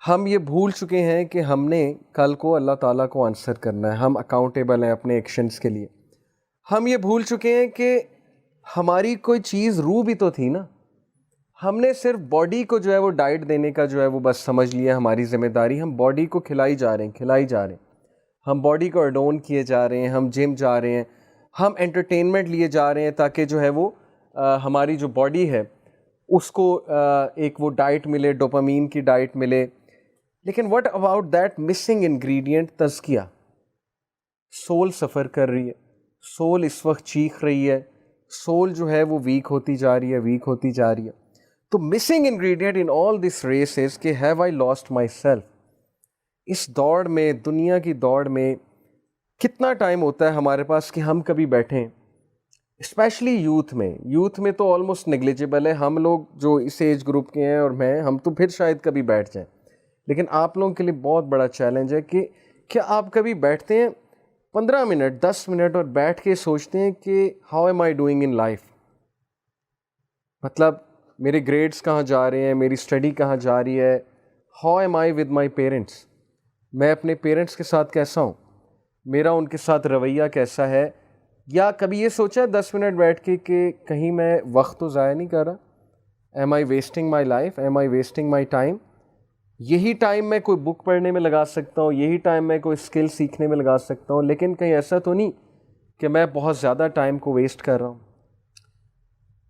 ہم یہ بھول چکے ہیں کہ ہم نے کل کو اللہ تعالیٰ کو آنسر کرنا ہے, ہم اکاؤنٹیبل ہیں اپنے ایکشنز کے لیے. ہم یہ بھول چکے ہیں کہ ہماری کوئی چیز روح بھی تو تھی نا. ہم نے صرف باڈی کو جو ہے وہ ڈائٹ دینے کا جو ہے وہ بس سمجھ لیا ہماری ذمہ داری. ہم باڈی کو کھلائی جا رہے ہیں, ہم باڈی کو اڈون کیے جا رہے ہیں, ہم جم جا رہے ہیں, ہم انٹرٹینمنٹ لیے جا رہے ہیں تاکہ جو ہے وہ ہماری جو باڈی ہے اس کو ایک وہ ڈائٹ ملے, ڈوپامین کی ڈائٹ ملے. لیکن what about that missing ingredient, تزکیہ. سول سفر کر رہی ہے, سول اس وقت چیخ رہی ہے, سول جو ہے وہ ویک ہوتی جا رہی ہے. تو missing ingredient in all this race is کہ have I lost myself. اس دوڑ میں, دنیا کی دوڑ میں کتنا ٹائم ہوتا ہے ہمارے پاس کہ ہم کبھی بیٹھیں، اسپیشلی یوتھ میں تو آلموسٹ نیگلیجبل ہے. ہم لوگ جو اس ایج گروپ کے ہیں اور ہم تو پھر شاید کبھی بیٹھ جائیں، لیکن آپ لوگوں کے لیے بہت بڑا چیلنج ہے کہ کیا آپ کبھی بیٹھتے ہیں 15 منٹ 10 منٹ اور بیٹھ کے سوچتے ہیں کہ how am I doing in life, مطلب میرے گریڈس کہاں جا رہے ہیں، میری اسٹڈی کہاں جا رہی ہے، how am I with my parents, میں اپنے پیرنٹس کے ساتھ کیسا ہوں، میرا ان کے ساتھ رویہ کیسا ہے. یا کبھی یہ سوچا ہے 10 منٹ بیٹھ کے کہ کہیں میں وقت تو ضائع نہیں کر رہا، am I wasting my life, am I wasting my time. یہی ٹائم میں کوئی بک پڑھنے میں لگا سکتا ہوں، یہی ٹائم میں کوئی اسکل سیکھنے میں لگا سکتا ہوں، لیکن کہیں ایسا تو نہیں کہ میں بہت زیادہ ٹائم کو ویسٹ کر رہا ہوں.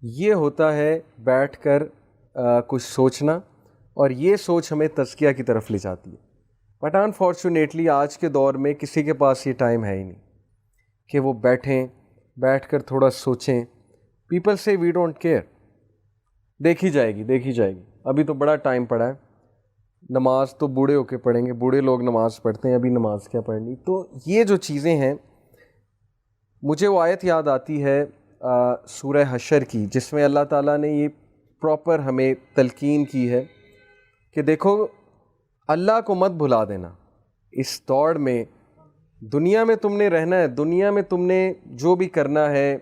یہ ہوتا ہے بیٹھ کر کچھ سوچنا، اور یہ سوچ ہمیں تزکیہ کی طرف لے جاتی ہے. بٹ انفارچونیٹلی آج کے دور میں کسی کے پاس یہ ٹائم ہے ہی نہیں کہ وہ بیٹھ کر تھوڑا سوچیں. پیپل سے وی ڈونٹ کیئر، دیکھی جائے گی، ابھی تو بڑا ٹائم پڑا ہے، نماز تو بوڑھے ہو کے پڑھیں گے، بوڑھے لوگ نماز پڑھتے ہیں، ابھی نماز کیا پڑھنی. تو یہ جو چیزیں ہیں، مجھے وہ آیت یاد آتی ہے سورہ حشر کی، جس میں اللہ تعالیٰ نے یہ پراپر ہمیں تلقین کی ہے کہ دیکھو اللہ کو مت بھلا دینا. اس دوڑ میں دنیا میں تم نے رہنا ہے، دنیا میں تم نے جو بھی کرنا ہے،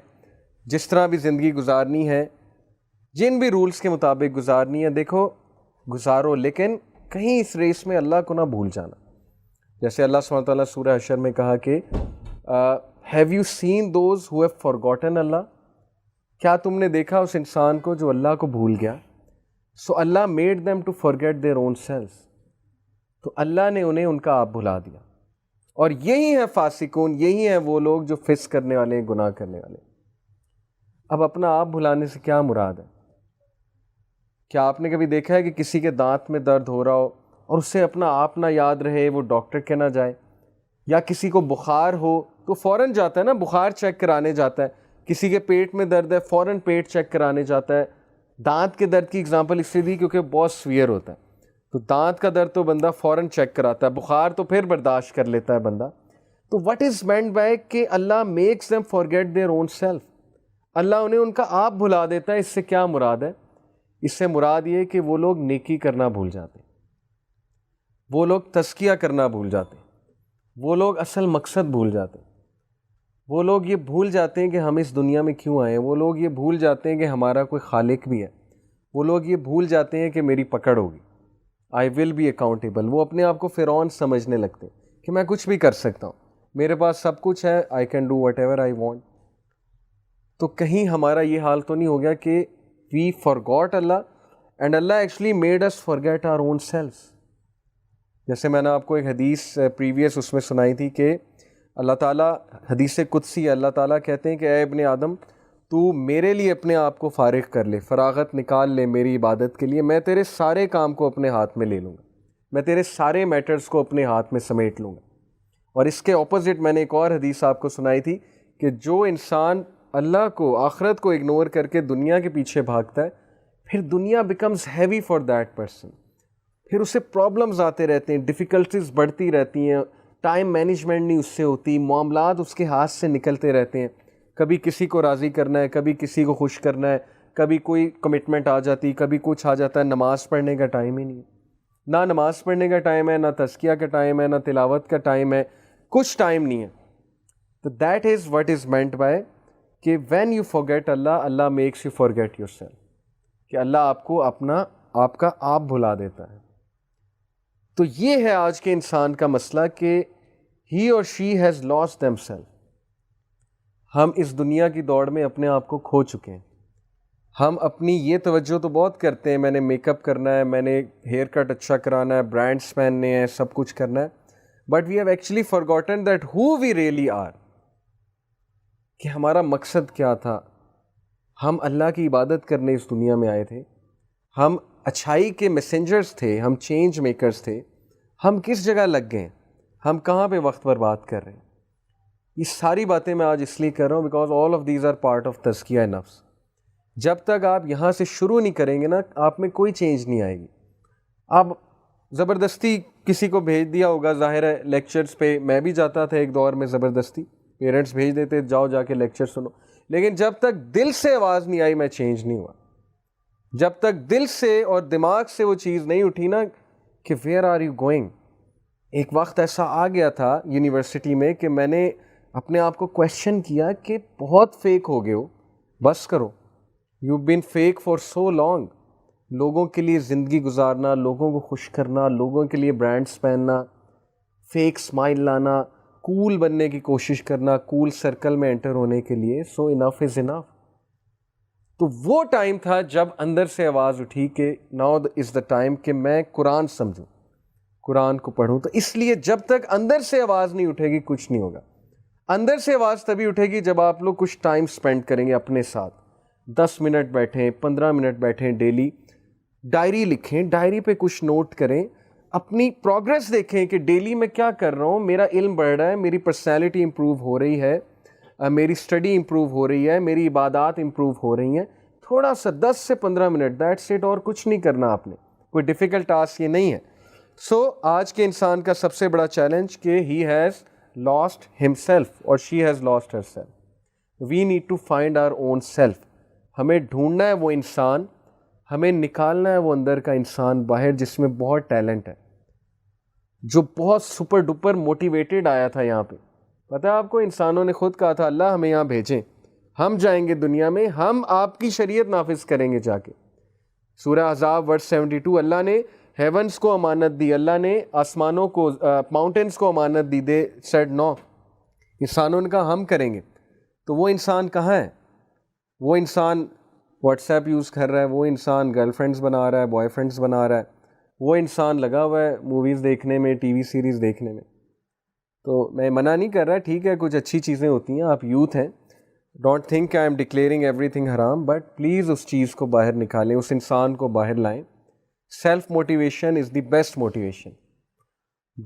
جس طرح بھی زندگی گزارنی ہے، جن بھی رولز کے مطابق گزارنی ہے، دیکھو گزارو، لیکن کہیں اس ریس میں اللہ کو نہ بھول جانا. جیسے اللہ سبحانہ تعالیٰ سورہ حشر میں کہا کہ have you seen those who have forgotten اللہ، کیا تم نے دیکھا اس انسان کو جو اللہ کو بھول گیا. سو اللہ made them to forget their own self, تو اللہ نے انہیں ان کا آپ بھلا دیا. اور یہی ہے فاسقون، یہی ہیں وہ لوگ جو فسق کرنے والے ہیں، گناہ کرنے والے. اب اپنا آپ بھلانے سے کیا مراد ہے؟ کیا آپ نے کبھی دیکھا ہے کہ کسی کے دانت میں درد ہو رہا ہو اور اسے اپنا آپ نہ یاد رہے، وہ ڈاکٹر کے نہ جائے؟ یا کسی کو بخار ہو تو فوراً جاتا ہے نا، بخار چیک کرانے جاتا ہے. کسی کے پیٹ میں درد ہے، فوراً پیٹ چیک کرانے جاتا ہے. دانت کے درد کی اگزامپل اس لیے دی کیونکہ بہت سویئر ہوتا ہے، تو دانت کا درد تو بندہ فوراً چیک کراتا ہے، بخار تو پھر برداشت کر لیتا ہے بندہ. تو وٹ از مینٹ بائی کہ اللہ makes them forget their own self, اللہ انہیں ان کا آپ بھلا دیتا ہے. اس سے کیا مراد ہے؟ اس سے مراد یہ کہ وہ لوگ نیکی کرنا بھول جاتے، وہ لوگ تزکیہ کرنا بھول جاتے، وہ لوگ اصل مقصد بھول جاتے، وہ لوگ یہ بھول جاتے ہیں کہ ہم اس دنیا میں کیوں آئے ہیں، وہ لوگ یہ بھول جاتے ہیں کہ ہمارا کوئی خالق بھی ہے، وہ لوگ یہ بھول جاتے ہیں کہ میری پکڑ ہوگی، آئی ول بی اکاؤنٹیبل. وہ اپنے آپ کو فرعون سمجھنے لگتے ہیں کہ میں کچھ بھی کر سکتا ہوں، میرے پاس سب کچھ ہے، I can do what ever I want. تو کہیں ہمارا یہ حال تو نہیں ہو گیا کہ وی فارگاٹ اللہ اینڈ اللہ actually made us forget our own self. جیسے میں نے آپ کو ایک حدیث پریویس اس میں سنائی تھی کہ اللہ تعالیٰ، حدیث قدسی، اللہ تعالیٰ کہتے ہیں کہ اے ابن آدم، تو میرے لیے اپنے آپ کو فارغ کر لے، فراغت نکال لے میری عبادت کے لیے، میں تیرے سارے کام کو اپنے ہاتھ میں لے لوں گا، میں تیرے سارے میٹرز کو اپنے ہاتھ میں سمیٹ لوں گا. اور اس کے اپوزٹ میں نے ایک اور حدیث آپ کو سنائی تھی کہ جو انسان اللہ کو، آخرت کو اگنور کر کے دنیا کے پیچھے بھاگتا ہے، پھر دنیا becomes heavy for that person, پھر اسے پرابلمز آتے رہتے ہیں، ڈیفیکلٹیز بڑھتی رہتی ہیں، ٹائم مینجمنٹ نہیں اس سے ہوتی، معاملات اس کے ہاتھ سے نکلتے رہتے ہیں. کبھی کسی کو راضی کرنا ہے، کبھی کسی کو خوش کرنا ہے، کبھی کوئی کمٹمنٹ آ جاتی، کبھی کچھ آ جاتا ہے. نماز پڑھنے کا ٹائم ہی نہیں ہے، نہ نماز پڑھنے کا ٹائم ہے، نہ تزکیہ کا ٹائم ہے، نہ تلاوت کا ٹائم ہے، کچھ ٹائم نہیں ہے. تو that is what is meant by کہ وین یو فارگیٹ اللہ، اللہ makes you forget yourself, کہ اللہ آپ کو آپ کا آپ بھلا دیتا ہے. تو یہ ہے آج کے انسان کا مسئلہ کہ ہی اور she has last them self. ہم اس دنیا کی دوڑ میں اپنے آپ کو کھو چکے ہیں. ہم اپنی یہ توجہ تو بہت کرتے ہیں، میں نے میک اپ کرنا ہے، میں نے ہیئر کٹ اچھا کرانا ہے، برانڈس پہننے ہیں، سب کچھ کرنا ہے، but we have actually forgotten that who we really are, کہ ہمارا مقصد کیا تھا. ہم اللہ کی عبادت کرنے اس دنیا میں آئے تھے، ہم اچھائی کے میسنجرز تھے، ہم چینج میکرز تھے. ہم کس جگہ لگ گئے ہیں، ہم کہاں پہ وقت برباد کر رہے ہیں. یہ ساری باتیں میں آج اس لیے کر رہا ہوں because all of these are part of تزکیہ نفس. جب تک آپ یہاں سے شروع نہیں کریں گے نا، آپ میں کوئی چینج نہیں آئے گی. اب زبردستی کسی کو بھیج دیا ہوگا، ظاہر ہے لیکچرز پہ میں بھی جاتا تھا ایک دور میں، زبردستی پیرنٹس بھیج دیتے جاؤ جا کے لیکچر سنو، لیکن جب تک دل سے آواز نہیں آئی میں چینج نہیں ہوا. جب تک دل سے اور دماغ سے وہ چیز نہیں اٹھی نا کہ ویئر آر یو گوئنگ. ایک وقت ایسا آ گیا تھا یونیورسٹی میں کہ میں نے اپنے آپ کو کویشچن کیا کہ بہت فیک ہو گئے ہو، بس کرو. You been fake for so long. لوگوں کے لیے زندگی گزارنا، لوگوں کو خوش کرنا، لوگوں کے لیے برانڈس پہننا، فیک اسمائل لانا، کول بننے کی کوشش کرنا، کول سرکل میں انٹر ہونے کے لیے. سو انف از انف. تو وہ ٹائم تھا جب اندر سے آواز اٹھی کہ ناؤ از دا ٹائم کہ میں قرآن سمجھوں، قرآن کو پڑھوں. تو اس لیے جب تک اندر سے آواز نہیں اٹھے گی کچھ نہیں ہوگا. اندر سے آواز تبھی اٹھے گی جب آپ لوگ کچھ ٹائم سپینڈ کریں گے اپنے ساتھ. 10 منٹ بیٹھیں، 15 منٹ بیٹھیں ڈیلی، ڈائری لکھیں، ڈائری پہ کچھ نوٹ کریں، اپنی پروگرس دیکھیں کہ ڈیلی میں کیا کر رہا ہوں، میرا علم بڑھ رہا ہے، میری پرسنالٹی امپروو ہو رہی ہے، میری اسٹڈی امپروو ہو رہی ہے، میری عبادات امپروو ہو رہی ہیں. تھوڑا سا 10 سے 15 منٹ، دیٹس اٹ. اور کچھ نہیں کرنا آپ نے، کوئی ڈیفیکلٹ ٹاسک یہ نہیں ہے. سو آج کے انسان کا سب سے بڑا چیلنج کہ he has lost himself اور she has lost herself. We need to find our own self. ہمیں ڈھونڈنا ہے وہ انسان، ہمیں نکالنا ہے وہ اندر کا انسان باہر جس میں بہت ٹیلنٹ ہے، جو بہت سپر ڈپر موٹیویٹڈ آیا تھا یہاں پہ. پتہ ہے آپ کو، انسانوں نے خود کہا تھا اللہ ہمیں یہاں بھیجیں، ہم جائیں گے دنیا میں، ہم آپ کی شریعت نافذ کریں گے جا کے. سورہ احزاب ورس 72. اللہ نے ہیونس کو امانت دی، اللہ نے آسمانوں کو، ماؤنٹینس کو امانت دی. They said no. انسانوں نے کہا ہم کریں گے. تو وہ انسان کہاں ہے؟ وہ انسان واٹس ایپ یوز کر رہا ہے، وہ انسان گرل فرینڈز بنا رہا ہے، بوائے فرینڈز بنا رہا ہے، وہ انسان لگا ہوا ہے موویز دیکھنے میں، ٹی وی سیریز دیکھنے میں. تو میں منع نہیں کر رہا، ٹھیک ہے کچھ اچھی چیزیں ہوتی ہیں، آپ یوتھ ہیں، don't think I am declaring every thing حرام، بٹ پلیز اس چیز کو باہر نکالیں، اس انسان کو باہر لائیں. Self motivation is the best motivation.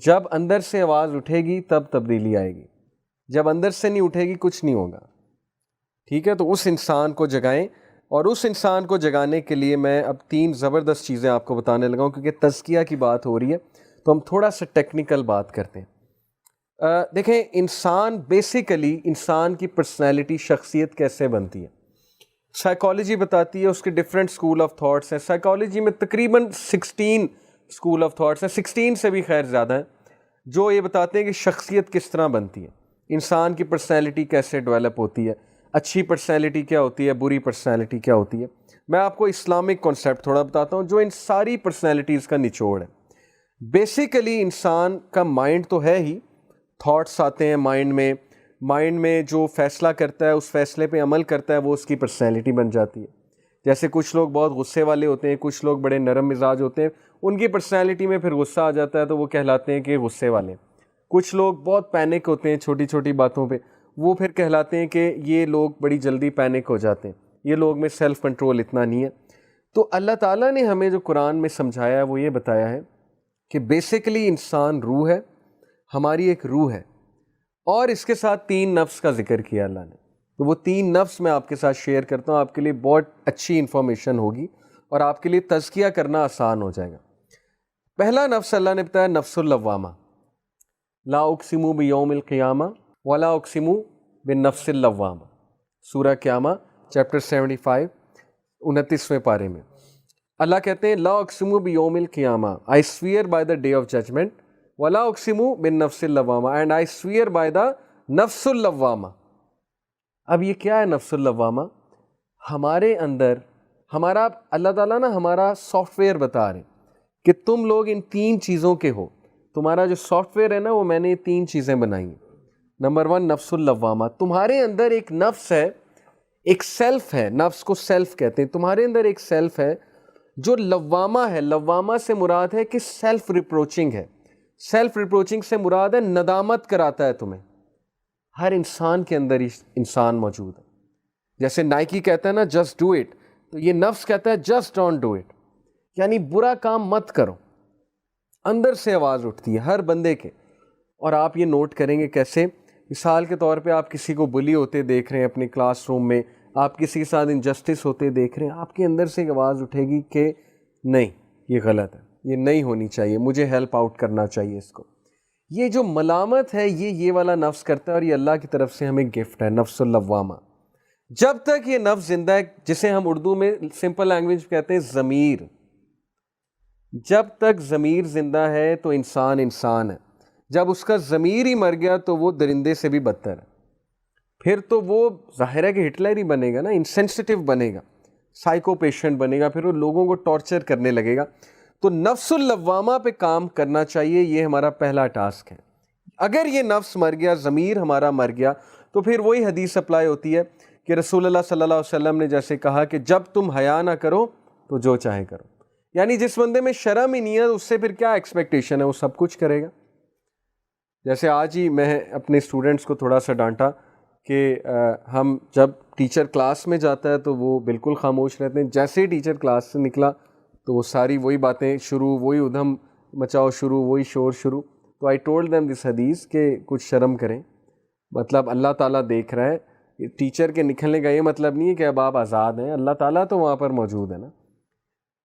جب اندر سے آواز اٹھے گی تب تبدیلی آئے گی، جب اندر سے نہیں اٹھے گی کچھ نہیں ہوگا. ٹھیک ہے، تو اس انسان کو جگائیں. اور اس انسان کو جگانے کے لیے میں اب 3 زبردست چیزیں آپ کو بتانے لگا ہوں، کیونکہ تزکیہ کی بات ہو رہی ہے تو ہم تھوڑا سا ٹیکنیکل بات کرتے ہیں. دیکھیں انسان بیسیکلی، انسان کی پرسنالٹی، شخصیت کیسے بنتی ہے، سائیکالوجی بتاتی ہے. اس کے ڈفرینٹ اسکول آف تھاٹس ہیں. سائیکالوجی میں تقریباً 16 اسکول آف تھاٹس ہیں، 16 سے بھی خیر زیادہ ہیں، جو یہ بتاتے ہیں کہ شخصیت کس طرح بنتی ہے، انسان کی پرسنالٹی کیسے ڈیولپ ہوتی ہے، اچھی پرسنالٹی کیا ہوتی ہے، بری پرسنالٹی کیا ہوتی ہے. میں آپ کو اسلامک کانسیپٹ تھوڑا بتاتا ہوں جو ان ساری پرسنالٹیز کا نچوڑ ہے. بیسیکلی انسان کا مائنڈ تو ہے ہی، تھاٹس آتے ہیں مائنڈ میں جو فیصلہ کرتا ہے اس فیصلے پہ عمل کرتا ہے، وہ اس کی پرسنالٹی بن جاتی ہے. جیسے کچھ لوگ بہت غصے والے ہوتے ہیں، کچھ لوگ بڑے نرم مزاج ہوتے ہیں، ان کی پرسنالٹی میں پھر غصہ آ جاتا ہے تو وہ کہلاتے ہیں کہ غصے والے. کچھ لوگ بہت پینک ہوتے ہیں چھوٹی چھوٹی باتوں پہ، وہ پھر کہلاتے ہیں کہ یہ لوگ بڑی جلدی پینک ہو جاتے ہیں، یہ لوگ میں سیلف کنٹرول اتنا نہیں ہے. تو اللہ تعالیٰ نے ہمیں جو قرآن میں سمجھایا ہے وہ یہ بتایا ہے کہ بیسیکلی انسان روح ہے، ہماری ایک روح ہے، اور اس کے ساتھ 3 نفس کا ذکر کیا اللہ نے. تو وہ 3 نفس میں آپ کے ساتھ شیئر کرتا ہوں، آپ کے لیے بہت اچھی انفارمیشن ہوگی اور آپ کے لیے تزکیہ کرنا آسان ہو جائے گا. پہلا نفس اللہ نے بتایا نفس اللوامہ. لا اقسم بیوم القیامہ ولا اقسم بالنفس اللوامہ. سورہ قیامہ چیپٹر 75 29ویں پارے میں اللہ کہتے ہیں لا اقسم بیوم القیامہ، I swear by the day of judgement, ولا اقسم بالنفس اللوامہ، and I swear by the نفس اللوامہ. اب یہ کیا ہے نفس اللوامہ؟ ہمارے اندر ہمارا اللہ تعالیٰ نا ہمارا سافٹ ویئر بتا رہے ہیں کہ تم لوگ ان 3 چیزوں کے ہو. تمہارا جو سافٹ ویئر ہے نا وہ میں نے 3 چیزیں بنائی ہیں. نمبر 1 نفس اللوامہ، تمہارے اندر ایک نفس ہے، ایک سیلف ہے، نفس کو سیلف کہتے ہیں. تمہارے اندر ایک سیلف ہے جو لوامہ ہے. لوامہ سے مراد ہے کہ سیلف ریپروچنگ ہے. سیلف ریپروچنگ سے مراد ہے ندامت کراتا ہے تمہیں. ہر انسان کے اندر انسان موجود ہے. جیسے نائکی کہتا ہے نا جسٹ ڈو اٹ، تو یہ نفس کہتا ہے جسٹ ڈونٹ ڈو اٹ، یعنی برا کام مت کرو. اندر سے آواز اٹھتی ہے ہر بندے کے. اور آپ یہ نوٹ کریں گے کیسے، مثال کے طور پہ آپ کسی کو بلی ہوتے دیکھ رہے ہیں اپنے کلاس روم میں، آپ کسی کے ساتھ انجسٹس ہوتے دیکھ رہے ہیں، آپ کے اندر سے ایک آواز اٹھے گی کہ نہیں یہ غلط ہے. یہ نہیں ہونی چاہیے, مجھے ہیلپ آؤٹ کرنا چاہیے اس کو. یہ جو ملامت ہے یہ والا نفس کرتا ہے, اور یہ اللہ کی طرف سے ہمیں گفٹ ہے, نفس اللوامہ. جب تک یہ نفس زندہ ہے, جسے ہم اردو میں سمپل لینگویج کہتے ہیں ضمیر, جب تک ضمیر زندہ ہے تو انسان انسان ہے. جب اس کا ضمیر ہی مر گیا تو وہ درندے سے بھی بدتر ہے. پھر تو وہ ظاہر ہے کہ ہٹلر ہی بنے گا نا, انسینسٹیو بنے گا, سائیکو پیشنٹ بنے گا, پھر وہ لوگوں کو ٹارچر کرنے لگے گا. تو نفس اللوامہ پہ کام کرنا چاہیے, یہ ہمارا پہلا ٹاسک ہے. اگر یہ نفس مر گیا, ضمیر ہمارا مر گیا, تو پھر وہی حدیث اپلائی ہوتی ہے کہ رسول اللہ صلی اللہ علیہ وسلم نے جیسے کہا کہ جب تم حیا نہ کرو تو جو چاہے کرو. یعنی جس بندے میں شرم ہی نہیں ہے اس سے پھر کیا ایکسپیکٹیشن ہے, وہ سب کچھ کرے گا. جیسے آج ہی میں اپنے اسٹوڈنٹس کو تھوڑا سا ڈانٹا کہ ہم جب ٹیچر کلاس میں جاتا ہے تو وہ بالکل خاموش رہتے ہیں, جیسے ہی ٹیچر کلاس سے نکلا تو وہ ساری وہی باتیں شروع, وہی ادھم مچاؤ شروع, وہی شور شروع. تو آئی ٹولڈ دیم دس حدیث کہ کچھ شرم کریں, مطلب اللہ تعالیٰ دیکھ رہا ہے. ٹیچر کے نکلنے کا یہ مطلب نہیں ہے کہ اب آپ آزاد ہیں, اللہ تعالیٰ تو وہاں پر موجود ہے نا.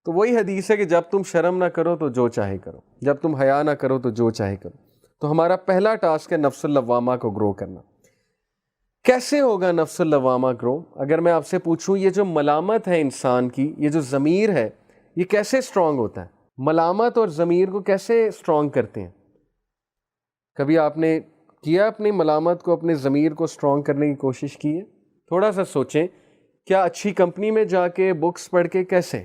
تو وہی حدیث ہے کہ جب تم شرم نہ کرو تو جو چاہے کرو, جب تم حیا نہ کرو تو جو چاہے کرو. تو ہمارا پہلا ٹاسک ہے نفس اللوامہ کو گرو کرنا. کیسے ہوگا نفس اللوامہ گرو؟ اگر میں آپ سے پوچھوں یہ جو ملامت ہے انسان کی, یہ جو ضمیر ہے, یہ کیسے اسٹرانگ ہوتا ہے؟ ملامت اور ضمیر کو کیسے اسٹرانگ کرتے ہیں؟ کبھی آپ نے کیا اپنی ملامت کو, اپنے ضمیر کو اسٹرانگ کرنے کی کوشش کی ہے؟ تھوڑا سا سوچیں, کیا اچھی کمپنی میں جا کے بکس پڑھ کے کیسے؟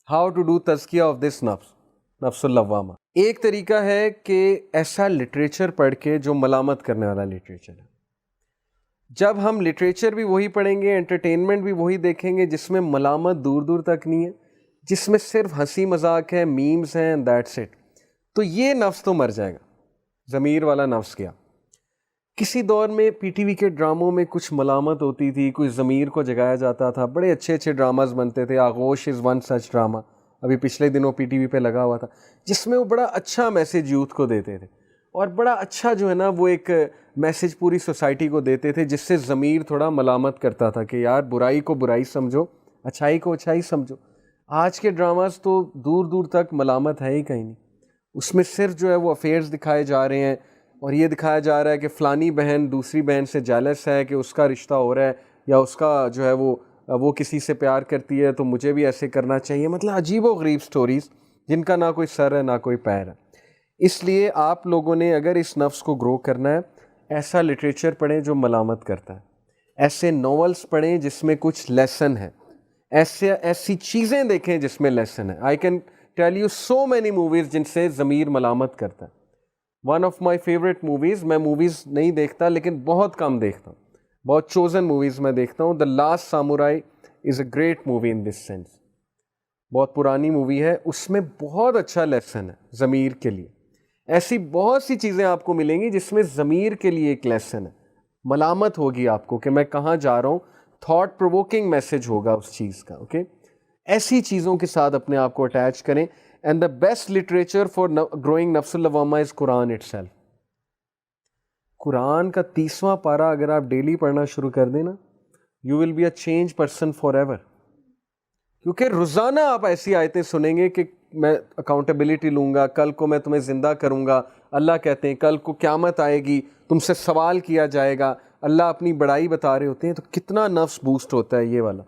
ہاؤ ٹو ڈو تزکیہ آف دس نفس اللوامہ. ایک طریقہ ہے کہ ایسا لٹریچر پڑھ کے جو ملامت کرنے والا لٹریچر ہے. جب ہم لٹریچر بھی وہی پڑھیں گے, انٹرٹینمنٹ بھی وہی دیکھیں گے جس میں ملامت دور دور تک نہیں ہے, جس میں صرف ہنسی مذاق ہے, میمز ہیں, دیٹس اٹ, تو یہ نفس تو مر جائے گا, ضمیر والا نفس کیا. کسی دور میں پی ٹی وی کے ڈراموں میں کچھ ملامت ہوتی تھی, کچھ ضمیر کو جگایا جاتا تھا, بڑے اچھے اچھے ڈراماز بنتے تھے. آغوش از ون سچ ڈرامہ, ابھی پچھلے دنوں پی ٹی وی پہ لگا ہوا تھا, جس میں وہ بڑا اچھا میسیج یوتھ کو دیتے تھے, اور بڑا اچھا جو ہے نا وہ ایک میسیج پوری سوسائٹی کو دیتے تھے, جس سے ضمیر تھوڑا ملامت کرتا تھا کہ یار برائی کو برائی سمجھو, اچھائی کو اچھائی سمجھو. آج کے ڈراماز تو دور دور تک ملامت ہے ہی کہیں نہیں, اس میں صرف جو ہے وہ افیئرز دکھائے جا رہے ہیں, اور یہ دکھایا جا رہا ہے کہ فلانی بہن دوسری بہن سے جیلس ہے کہ اس کا رشتہ ہو رہا ہے, یا اس کا جو ہے وہ کسی سے پیار کرتی ہے تو مجھے بھی ایسے کرنا چاہیے. مطلب عجیب و غریب سٹوریز جن کا نہ کوئی سر ہے نہ کوئی پیر ہے. اس لیے آپ لوگوں نے اگر اس نفس کو گرو کرنا ہے, ایسا لٹریچر پڑھیں جو ملامت کرتا ہے, ایسے ناولس پڑھیں جس میں کچھ لیسن ہے, ایسی چیزیں دیکھیں جس میں لیسن ہے. I can tell you so many movies جن سے ضمیر ملامت کرتا ہے. One of my favourite movies, میں موویز نہیں دیکھتا لیکن بہت کم دیکھتا ہوں, بہت چوزن موویز میں دیکھتا ہوں. The last samurai is a great movie in this sense, بہت پرانی مووی ہے, اس میں بہت اچھا لیسن ہے ضمیر کے لیے. ایسی بہت سی چیزیں آپ کو ملیں گی جس میں ضمیر کے لیے ایک لیسن ہے. ملامت ہوگی آپ کو کہ میں کہاں جا رہا ہوں, تھاٹ پرووکنگ میسیج ہوگا اس چیز کا. اوکے, ایسی چیزوں کے ساتھ اپنے آپ کو اٹیچ کریں. And the best literature for growing نفس اللوامہ از قرآن اٹ سیلف. قرآن کا 30واں پارہ اگر آپ ڈیلی پڑھنا شروع کر دیں نا, you will be a change person forever. کیونکہ روزانہ آپ ایسی آیتیں سنیں گے کہ میں اکاؤنٹیبلٹی لوں گا, کل کو میں تمہیں زندہ کروں گا. اللہ کہتے ہیں کل کو قیامت آئے گی, تم سے سوال کیا جائے گا. اللہ اپنی بڑائی بتا رہے ہوتے ہیں, تو کتنا نفس بوسٹ ہوتا ہے یہ والا.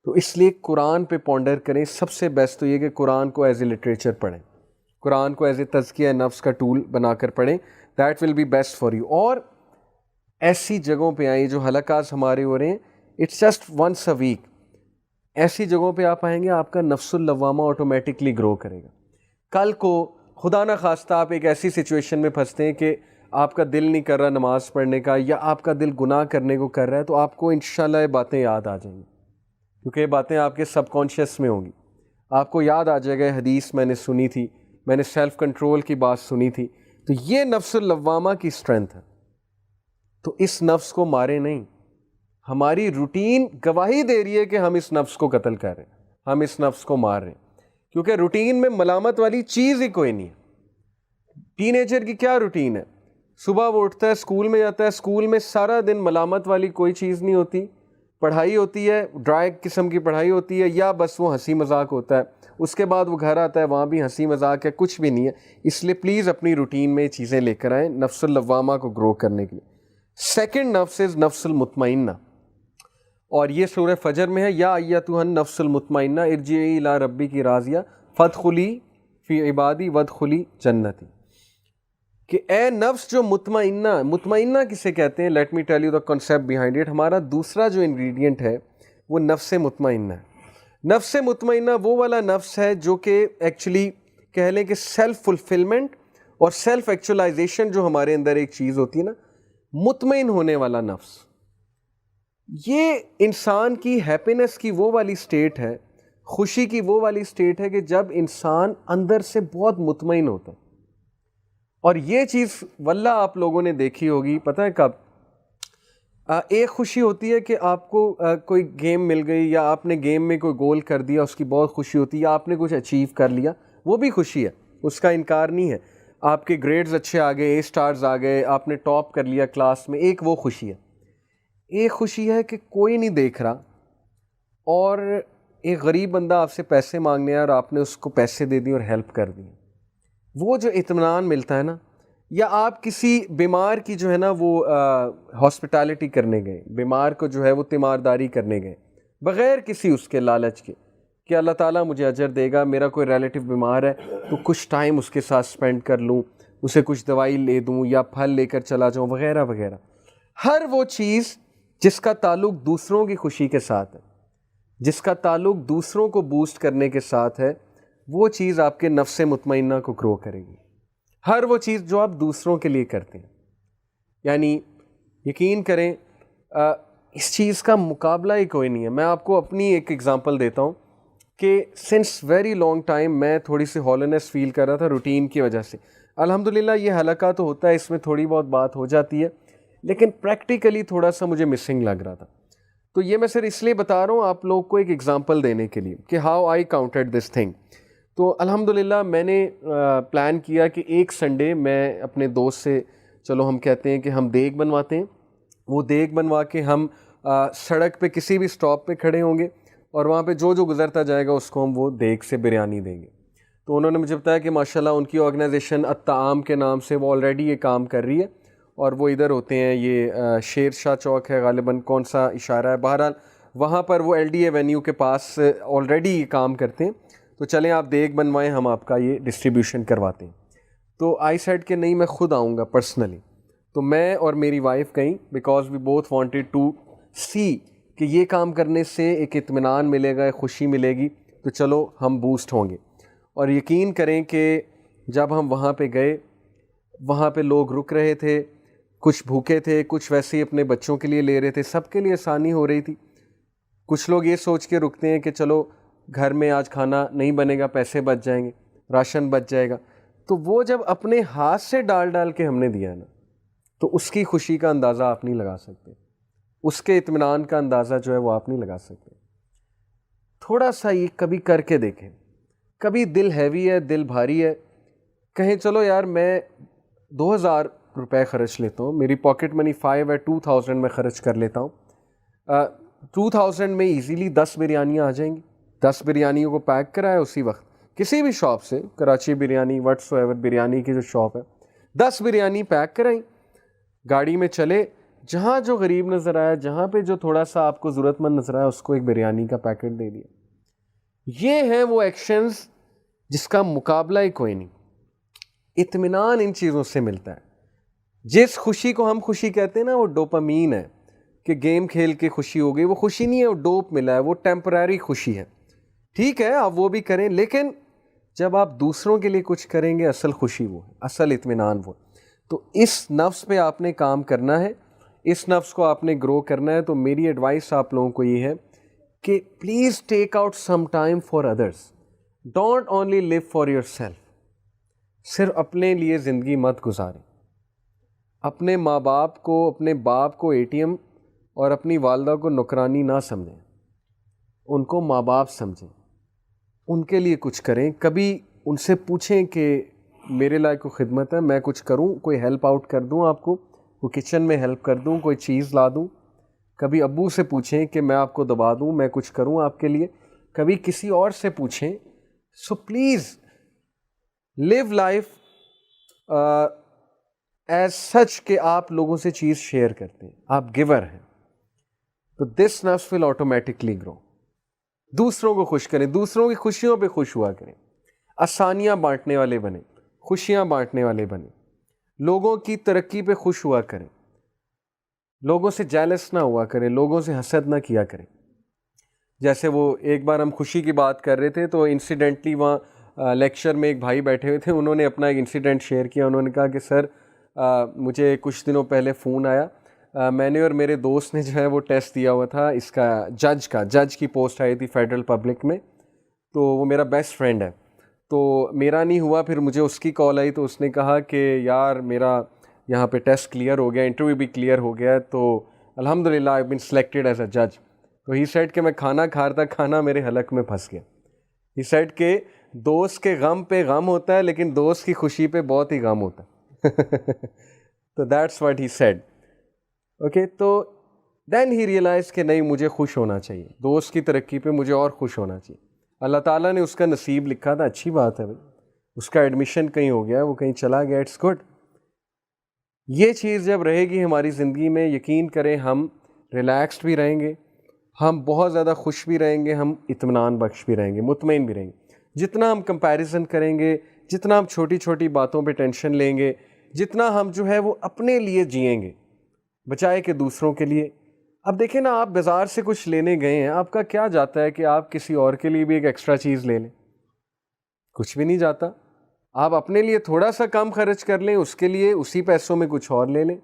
تو اس لیے قرآن پہ پونڈر کریں. سب سے بیسٹ تو یہ کہ قرآن کو ایز اے لٹریچر پڑھیں, قرآن کو ایز اے تزکیہ نفس کا ٹول بنا کر پڑھیں. That will be best for you. اور ایسی جگہوں پہ آئیں جو حلقات ہمارے ہو رہے ہیں, it's just once a week. ایسی جگہوں پہ آپ آئیں گے, آپ کا نفس اللوامہ آٹومیٹکلی گرو کرے گا. کل کو خدا نہ خواستہ آپ ایک ایسی سچویشن میں پھنستے ہیں کہ آپ کا دل نہیں کر رہا نماز پڑھنے کا, یا آپ کا دل گناہ کرنے کو کر رہا ہے, تو آپ کو انشاءاللہ یہ باتیں یاد آ جائیں گی, کیونکہ یہ باتیں آپ کے سب کانشیس میں ہوں گی. آپ کو یاد آ جائے گا حدیث میں نے سنی تھی, میں نے سیلف کنٹرول کی بات سنی تھی. تو یہ نفس اللوامہ کی اسٹرینتھ ہے. تو اس نفس کو مارے نہیں. ہماری روٹین گواہی دے رہی ہے کہ ہم اس نفس کو قتل کر رہے ہیں, ہم اس نفس کو مار رہے ہیں, کیونکہ روٹین میں ملامت والی چیز ہی کوئی نہیں ہے. ٹین ایجر کی کیا روٹین ہے؟ صبح وہ اٹھتا ہے, اسکول میں جاتا ہے, اسکول میں سارا دن ملامت والی کوئی چیز نہیں ہوتی. پڑھائی ہوتی ہے, ڈرائی قسم کی پڑھائی ہوتی ہے, یا بس وہ ہنسی مذاق ہوتا ہے. اس کے بعد وہ گھر آتا ہے وہاں بھی ہنسی مذاق ہے, کچھ بھی نہیں ہے. اس لیے پلیز اپنی روٹین میں یہ چیزیں لے کر آئیں نفس اللوامہ کو گرو کرنے کے لیے. سیکنڈ نفس از نفس المطمئنہ, اور یہ سورہ فجر میں ہے, یا ایتھا النفس المطمئنہ ارجعی الی ربک راضیہ فادخلی فی عبادی وادخلی جنتی, کہ اے نفس جو مطمئنہ کسے کہتے ہیں؟ Let me tell you the concept behind it. ہمارا دوسرا جو انگریڈینٹ ہے وہ نفس مطمئنہ ہے. نفس مطمئنہ وہ والا نفس ہے جو کہ ایکچولی کہہ لیں کہ سیلف فلفلمنٹ اور سیلف ایکچولائزیشن جو ہمارے اندر ایک چیز ہوتی ہے نا, مطمئن ہونے والا نفس. یہ انسان کی ہیپینس کی وہ والی سٹیٹ ہے, خوشی کی وہ والی سٹیٹ ہے کہ جب انسان اندر سے بہت مطمئن ہوتا ہے. اور یہ چیز واللہ آپ لوگوں نے دیکھی ہوگی, پتہ ہے کب؟ ایک خوشی ہوتی ہے کہ آپ کو کوئی گیم مل گئی, یا آپ نے گیم میں کوئی گول کر دیا, اس کی بہت خوشی ہوتی ہے, یا آپ نے کچھ اچیو کر لیا, وہ بھی خوشی ہے, اس کا انکار نہیں ہے. آپ کے گریڈز اچھے آ گئے, اے اسٹارز آ گئے, آپ نے ٹاپ کر لیا کلاس میں, ایک وہ خوشی ہے. ایک خوشی ہے کہ کوئی نہیں دیکھ رہا اور ایک غریب بندہ آپ سے پیسے مانگنے آیا اور آپ نے اس کو پیسے دے دیے اور ہیلپ کر دی. وہ جو اطمینان ملتا ہے نا, یا آپ کسی بیمار کی جو ہے نا وہ ہاسپٹیلٹی کرنے گئے, بیمار کو جو ہے وہ تیمارداری کرنے گئے بغیر کسی اس کے لالچ کے کہ اللہ تعالیٰ مجھے اجر دے گا, میرا کوئی ریلیٹیو بیمار ہے تو کچھ ٹائم اس کے ساتھ سپینڈ کر لوں, اسے کچھ دوائی لے دوں یا پھل لے کر چلا جاؤں وغیرہ وغیرہ. ہر وہ چیز جس کا تعلق دوسروں کی خوشی کے ساتھ ہے, جس کا تعلق دوسروں کو بوسٹ کرنے کے ساتھ ہے, وہ چیز آپ کے نفس مطمئنہ کو گرو کرے گی. ہر وہ چیز جو آپ دوسروں کے لیے کرتے ہیں, یعنی یقین کریں اس چیز کا مقابلہ ہی کوئی نہیں ہے. میں آپ کو اپنی ایک ایگزامپل دیتا ہوں کہ سنس ویری لانگ ٹائم میں تھوڑی سی ہالینس فیل کر رہا تھا روٹین کی وجہ سے. الحمدللہ یہ حلقہ تو ہوتا ہے, اس میں تھوڑی بہت بات ہو جاتی ہے, لیکن پریکٹیکلی تھوڑا سا مجھے مسنگ لگ رہا تھا. تو یہ میں صرف اس لیے بتا رہا ہوں آپ لوگ کو ایک ایگزامپل دینے کے لیے کہ how I counted this thing. تو الحمدللہ میں نے پلان کیا کہ ایک سنڈے میں اپنے دوست سے, چلو ہم کہتے ہیں کہ ہم دیگ بنواتے ہیں, وہ دیگ بنوا کے ہم سڑک پہ کسی بھی سٹاپ پہ کھڑے ہوں گے اور وہاں پہ جو گزرتا جائے گا اس کو ہم وہ دیگ سے بریانی دیں گے. تو انہوں نے مجھے بتایا کہ ماشاءاللہ ان کی آرگنائزیشن الطعام کے نام سے وہ آلریڈی یہ کام کر رہی ہے, اور وہ ادھر ہوتے ہیں, یہ شیر شاہ چوک ہے غالباً, کون سا اشارہ ہے, بہرحال وہاں پر وہ ایل ڈی اے وینیو کے پاس آلریڈی یہ کام کرتے ہیں. تو چلیں آپ دیگ بنوائیں, ہم آپ کا یہ ڈسٹریبیوشن کرواتے ہیں. تو آئی سیڈ کہ نہیں, میں خود آؤں گا پرسنلی. تو میں اور میری وائف گئیں, because we both wanted to see کہ یہ کام کرنے سے ایک اطمینان ملے گا, ایک خوشی ملے گی, تو چلو ہم بوسٹ ہوں گے. اور یقین کریں کہ جب ہم وہاں پہ گئے, وہاں پہ لوگ رک رہے تھے, کچھ بھوکے تھے, کچھ ویسے ہی اپنے بچوں کے لیے لے رہے تھے, سب کے لیے آسانی ہو رہی تھی. کچھ لوگ یہ سوچ کے رکتے ہیں کہ چلو گھر میں آج کھانا نہیں بنے گا, پیسے بچ جائیں گے, راشن بچ جائے گا. تو وہ جب اپنے ہاتھ سے ڈال کے ہم نے دیا نا, تو اس کی خوشی کا اندازہ آپ نہیں لگا سکتے, اس کے اطمینان کا اندازہ جو ہے وہ آپ نہیں لگا سکتے. تھوڑا سا یہ کبھی کر کے دیکھیں. کبھی دل ہیوی ہے, دل بھاری ہے, کہیں چلو یار میں 2000 روپے خرچ لیتا ہوں, میری پاکٹ منی 5 ہے, 2000 میں خرچ کر لیتا ہوں. 2000 میں ایزیلی 10 بریانیاں آ جائیں گی. 10 بریانیوں کو پیک کرائے اسی وقت کسی بھی شاپ سے, کراچی بریانی وٹس ایور بریانی کی جو شاپ ہے, 10 بریانی پیک کرائیں, گاڑی میں چلے, جہاں جو غریب نظر آیا, جہاں پہ جو تھوڑا سا آپ کو ضرورت مند نظر آیا, اس کو ایک بریانی کا پیکٹ دے دیا. یہ ہیں وہ ایکشنز جس کا مقابلہ ہی کوئی نہیں. اطمینان ان چیزوں سے ملتا ہے. جس خوشی کو ہم خوشی کہتے ہیں نا, وہ ڈوپامین ہے, کہ گیم کھیل کے خوشی ہو گئی, وہ خوشی نہیں ہے, وہ ڈوپ ملا ہے, وہ ٹیمپرری خوشی ہے. ٹھیک ہے آپ وہ بھی کریں, لیکن جب آپ دوسروں کے لیے کچھ کریں گے, اصل خوشی وہ ہے, اصل اطمینان وہ. تو اس نفس پہ آپ نے کام کرنا ہے, اس نفس کو آپ نے گرو کرنا ہے. تو میری ایڈوائس آپ لوگوں کو یہ ہے کہ please take out some time for others, don't only live for your self. صرف اپنے لیے زندگی مت گزاریں. اپنے ماں باپ کو, اپنے باپ کو ATM اور اپنی والدہ کو نوکرانی نہ سمجھیں, ان کو ماں باپ سمجھیں, ان کے لیے کچھ کریں. کبھی ان سے پوچھیں کہ میرے لائق کوئی خدمت ہے, میں کچھ کروں, کوئی ہیلپ آؤٹ کر دوں آپ کو, کوئی کچن میں ہیلپ کر دوں, کوئی چیز لا دوں. کبھی ابو سے پوچھیں کہ میں آپ کو دبا دوں, میں کچھ کروں آپ کے لیے. کبھی کسی اور سے پوچھیں, so please live life as such کہ آپ لوگوں سے چیز شیئر کرتے ہیں, آپ گیور ہیں, تو دس نفس ول آٹومیٹکلی گرو. دوسروں کو خوش کریں, دوسروں کی خوشیوں پہ خوش ہوا کریں, آسانیاں بانٹنے والے بنیں, خوشیاں بانٹنے والے بنیں, لوگوں کی ترقی پہ خوش ہوا کریں, لوگوں سے جیلس نہ ہوا کریں, لوگوں سے حسد نہ کیا کریں. جیسے وہ ایک بار ہم خوشی کی بات کر رہے تھے تو انسیڈنٹلی وہاں لیکچر میں ایک بھائی بیٹھے ہوئے تھے, انہوں نے اپنا ایک انسیڈنٹ شیئر کیا. انہوں نے کہا کہ سر مجھے کچھ دنوں پہلے فون آیا, میں نے اور میرے دوست نے جو ہے وہ ٹیسٹ دیا ہوا تھا اس کا جج کی پوسٹ آئی تھی فیڈرل پبلک میں, تو وہ میرا بیسٹ فرینڈ ہے, تو میرا نہیں ہوا. پھر مجھے اس کی کال آئی تو اس نے کہا کہ یار میرا یہاں پہ ٹیسٹ کلیئر ہو گیا, انٹرویو بھی کلیئر ہو گیا, تو الحمدللہ آئی بین سلیکٹڈ ایز اے جج. تو ہی سیڈ کہ میں کھانا کھا رہا تھا, کھانا میرے حلق میں پھنس گیا. ہی سیڈ کہ دوست کے غم پہ غم ہوتا ہے لیکن دوست کی خوشی پہ بہت ہی غم ہوتا ہے. تو that's what he said. Okay, تو دین ہی ریئلائز کہ نہیں مجھے خوش ہونا چاہیے, دوست کی ترقی پہ مجھے اور خوش ہونا چاہیے. اللہ تعالیٰ نے اس کا نصیب لکھا تھا, اچھی بات ہے بھائی, اس کا ایڈمیشن کہیں ہو گیا, وہ کہیں چلا گیا, اٹس گڈ. یہ چیز جب رہے گی ہماری زندگی میں, یقین کریں ہم ریلیکسڈ بھی رہیں گے, ہم بہت زیادہ خوش بھی رہیں گے, ہم اطمینان بخش بھی رہیں گے, مطمئن بھی رہیں گے. جتنا ہم کمپیریزن کریں گے, جتنا ہم چھوٹی چھوٹی باتوں پہ ٹینشن لیں گے, جتنا ہم جو ہے وہ اپنے لیے جئیں گے بچائے کہ دوسروں کے لیے. اب دیکھیں نا, آپ بازار سے کچھ لینے گئے ہیں, آپ کا کیا جاتا ہے کہ آپ کسی اور کے لیے بھی ایک ایکسٹرا چیز لے لیں؟ کچھ بھی نہیں جاتا. آپ اپنے لیے تھوڑا سا کم خرچ کر لیں, اس کے لیے اسی پیسوں میں کچھ اور لے لیں,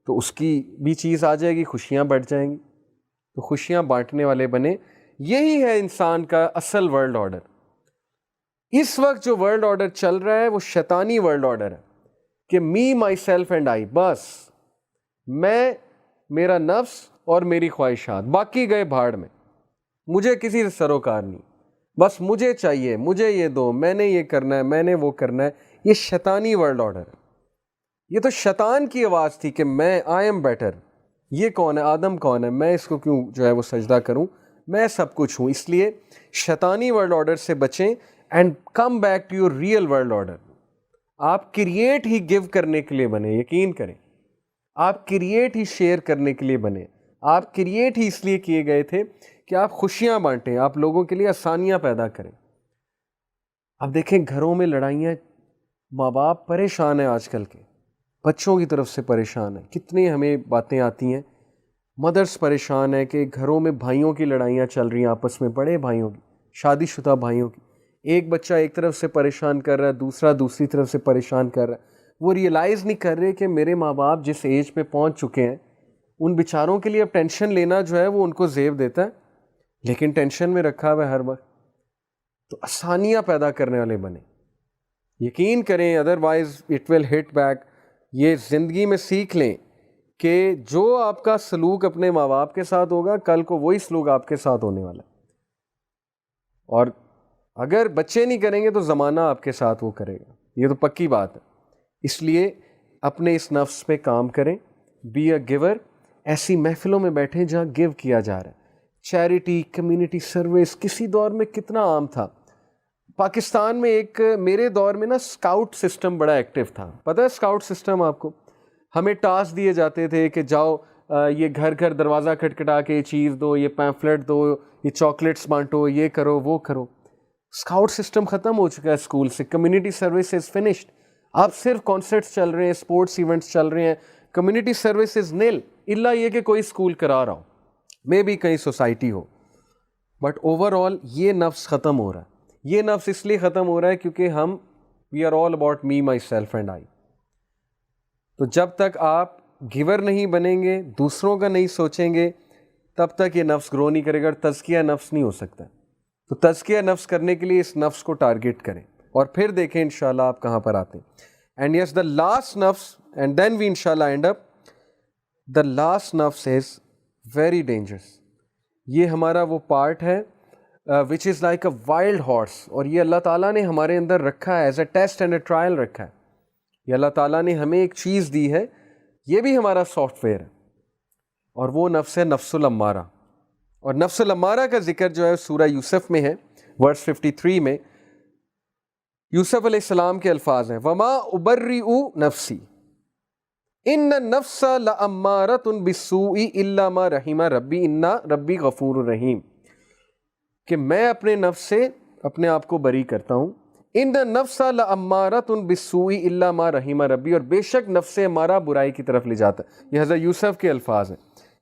تو اس کی بھی چیز آ جائے گی, خوشیاں بڑھ جائیں گی. تو خوشیاں بانٹنے والے بنے. یہی ہے انسان کا اصل ورلڈ آرڈر. اس وقت جو ورلڈ آرڈر چل رہا ہے وہ شیطانی ورلڈ آرڈر ہے کہ می مائی سیلف اینڈ آئی, بس میں, میرا نفس اور میری خواہشات, باقی گئے بھاڑ میں, مجھے کسی سے سروکار نہیں, بس مجھے چاہیے, مجھے یہ دو, میں نے یہ کرنا ہے, میں نے وہ کرنا ہے. یہ شیطانی ورلڈ آرڈر ہے. یہ تو شیطان کی آواز تھی کہ میں آئی ایم بیٹر. یہ کون ہے؟ آدم کون ہے؟ میں اس کو کیوں جو ہے وہ سجدہ کروں؟ میں سب کچھ ہوں. اس لیے شیطانی ورلڈ آرڈر سے بچیں and come back to your real world order. آپ کریٹ ہی گیو کرنے کے لیے بنے, یقین کریں. آپ کریٹ ہی شیئر کرنے کے لیے بنے. آپ کریٹ ہی اس لیے کیے گئے تھے کہ آپ خوشیاں بانٹیں, آپ لوگوں کے لیے آسانیاں پیدا کریں. اب دیکھیں گھروں میں لڑائیاں, ماں باپ پریشان ہیں آج کل کے, بچوں کی طرف سے پریشان ہیں. کتنی ہمیں باتیں آتی ہیں, مدرس پریشان ہے کہ گھروں میں بھائیوں کی لڑائیاں چل رہی ہیں آپس میں, بڑے بھائیوں کی, شادی شدہ بھائیوں کی. ایک بچہ ایک طرف سے پریشان کر رہا ہے, دوسرا دوسری طرف سے پریشان کر رہا ہے. وہ ریئلائز نہیں کر رہے کہ میرے ماں باپ جس ایج پہ پہنچ چکے ہیں, ان بیچاروں کے لیے اب ٹینشن لینا جو ہے وہ ان کو زیب دیتا ہے, لیکن ٹینشن میں رکھا ہوا ہے ہر وقت. تو آسانیاں پیدا کرنے والے بنے, یقین کریں, otherwise it will hit back. یہ زندگی میں سیکھ لیں کہ جو آپ کا سلوک اپنے ماں باپ کے ساتھ ہوگا, کل کو وہی سلوک آپ کے ساتھ ہونے والا ہے. اور اگر بچے نہیں کریں گے تو زمانہ آپ کے ساتھ وہ کرے گا, یہ تو پکی بات ہے. اس لیے اپنے اس نفس پہ کام کریں, بی اے گیور. ایسی محفلوں میں بیٹھیں جہاں گیو کیا جا رہا ہے. چیریٹی, کمیونٹی سروس کسی دور میں کتنا عام تھا. پاکستان میں ایک میرے دور میں نا اسکاؤٹ سسٹم بڑا ایکٹیو تھا. پتہ ہے اسکاؤٹ سسٹم آپ کو؟ ہمیں ٹاسک دیے جاتے تھے کہ جاؤ یہ گھر گھر دروازہ کھٹکھٹا کے یہ چیز دو, یہ پیمفلٹ دو, یہ چاکلیٹس بانٹو, یہ کرو وہ کرو. اسکاؤٹ سسٹم ختم ہو چکا ہے اسکول سے. Community service is finished. اب صرف کانسرٹس چل رہے ہیں, اسپورٹس ایونٹس چل رہے ہیں, کمیونٹی سروس از نیل. الا یہ کہ کوئی اسکول کرا رہا ہو, مے بی کہیں society who, but over all یہ نفس ختم ہو رہا ہے. یہ نفس اس لیے ختم ہو رہا ہے کیونکہ ہم we are all about me myself and I. تو جب تک آپ گیور نہیں بنیں گے, دوسروں کا نہیں سوچیں گے, تب تک یہ نفس گرو نہیں کرے گا. تزکیہ نفس نہیں ہو سکتا. تو تزکیہ نفس کرنے کے لیے اس نفس کو ٹارگٹ کریں اور پھر دیکھیں انشاءاللہ آپ کہاں پر آتے ہیں. اینڈ یس دا لاسٹ نفس, اینڈ دین وی انشاءاللہ اینڈ اپ, دا لاسٹ نفس از ویری ڈینجرس. یہ ہمارا وہ پارٹ ہے which is like a wild horse, اور یہ اللہ تعالیٰ نے ہمارے اندر رکھا ہے as a test and a trial رکھا ہے. یہ اللہ تعالیٰ نے ہمیں ایک چیز دی ہے, یہ بھی ہمارا سافٹ ویئر ہے, اور وہ نفس ہے نفس الامارہ. اور نفس الامارہ کا ذکر جو ہے سورہ یوسف میں ہے, ورس 53 میں. یوسف علیہ السلام کے الفاظ ہیں وما ابرئ نفسی ان النفس لامارۃ بالسوء الا ما رحم ربی ان ربی غفور رحیم، کہ میں اپنے نفس سے اپنے آپ کو بری کرتا ہوں. ان النفس لامارۃ بالسوء الا ما رحم ربی، اور بے شک نفس امارہ برائی کی طرف لے جاتا ہے. یہ حضرت یوسف کے الفاظ ہیں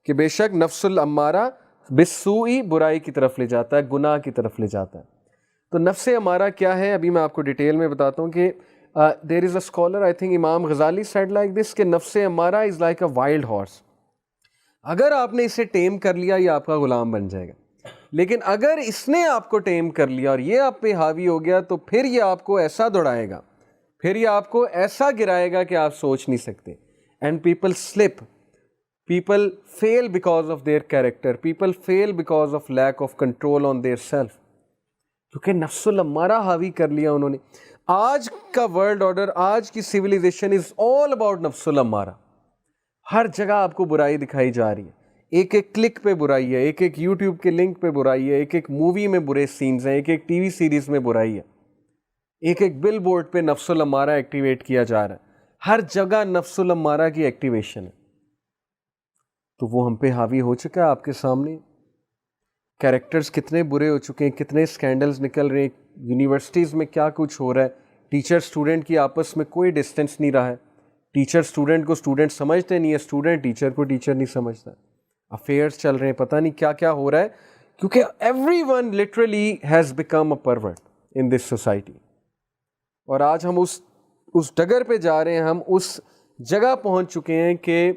کہ بے شک نفس الامارہ بالسوء برائی کی طرف لے جاتا ہے، گناہ کی طرف لے جاتا ہے. تو نفس امارہ کیا ہے ابھی میں آپ کو ڈیٹیل میں بتاتا ہوں کہ دیر از اے اسکالر آئی تھنک امام غزالی سیڈ لائک دس کہ نفس امارہ is like a wild horse. اگر آپ نے اسے ٹیم کر لیا یہ آپ کا غلام بن جائے گا، لیکن اگر اس نے آپ کو ٹیم کر لیا اور یہ آپ پہ حاوی ہو گیا تو پھر یہ آپ کو ایسا دوڑائے گا، پھر یہ آپ کو ایسا گرائے گا کہ آپ سوچ نہیں سکتے. And people slip, people fail because of their character, people fail because of lack of control on their self, کیونکہ نفس الامارہ حاوی کر لیا انہوں نے. آج کا ورلڈ آرڈر، آج کی سویلائزیشن از آل اباؤٹ نفس الامارہ. ہر جگہ آپ کو برائی دکھائی جا رہی ہے، ایک ایک کلک پہ برائی ہے، ایک ایک یوٹیوب کے لنک پہ برائی ہے، ایک ایک مووی میں برے سینز ہیں، ایک ایک ٹی وی سیریز میں برائی ہے، ایک ایک بل بورڈ پہ نفس الامارہ ایکٹیویٹ کیا جا رہا ہے. ہر جگہ نفس الامارہ کی ایکٹیویشن ہے. تو وہ ہم پہ حاوی ہو چکا ہے آپ کے سامنے. کیریکٹرز کتنے برے ہو چکے ہیں، کتنے اسکینڈلز نکل رہے ہیں، یونیورسٹیز میں کیا کچھ ہو رہا ہے. ٹیچر اسٹوڈنٹ کی آپس میں کوئی ڈسٹینس نہیں رہا ہے، ٹیچر اسٹوڈنٹ کو اسٹوڈنٹ سمجھتے نہیں ہے، اسٹوڈنٹ ٹیچر کو ٹیچر نہیں سمجھتا. افیئرس چل رہے ہیں، پتہ نہیں کیا کیا ہو رہا ہے، کیونکہ every one literally has become a pervert in this society. اور آج ہم اس ڈگر پہ جا رہے ہیں، ہم اس جگہ پہنچ چکے ہیں کہ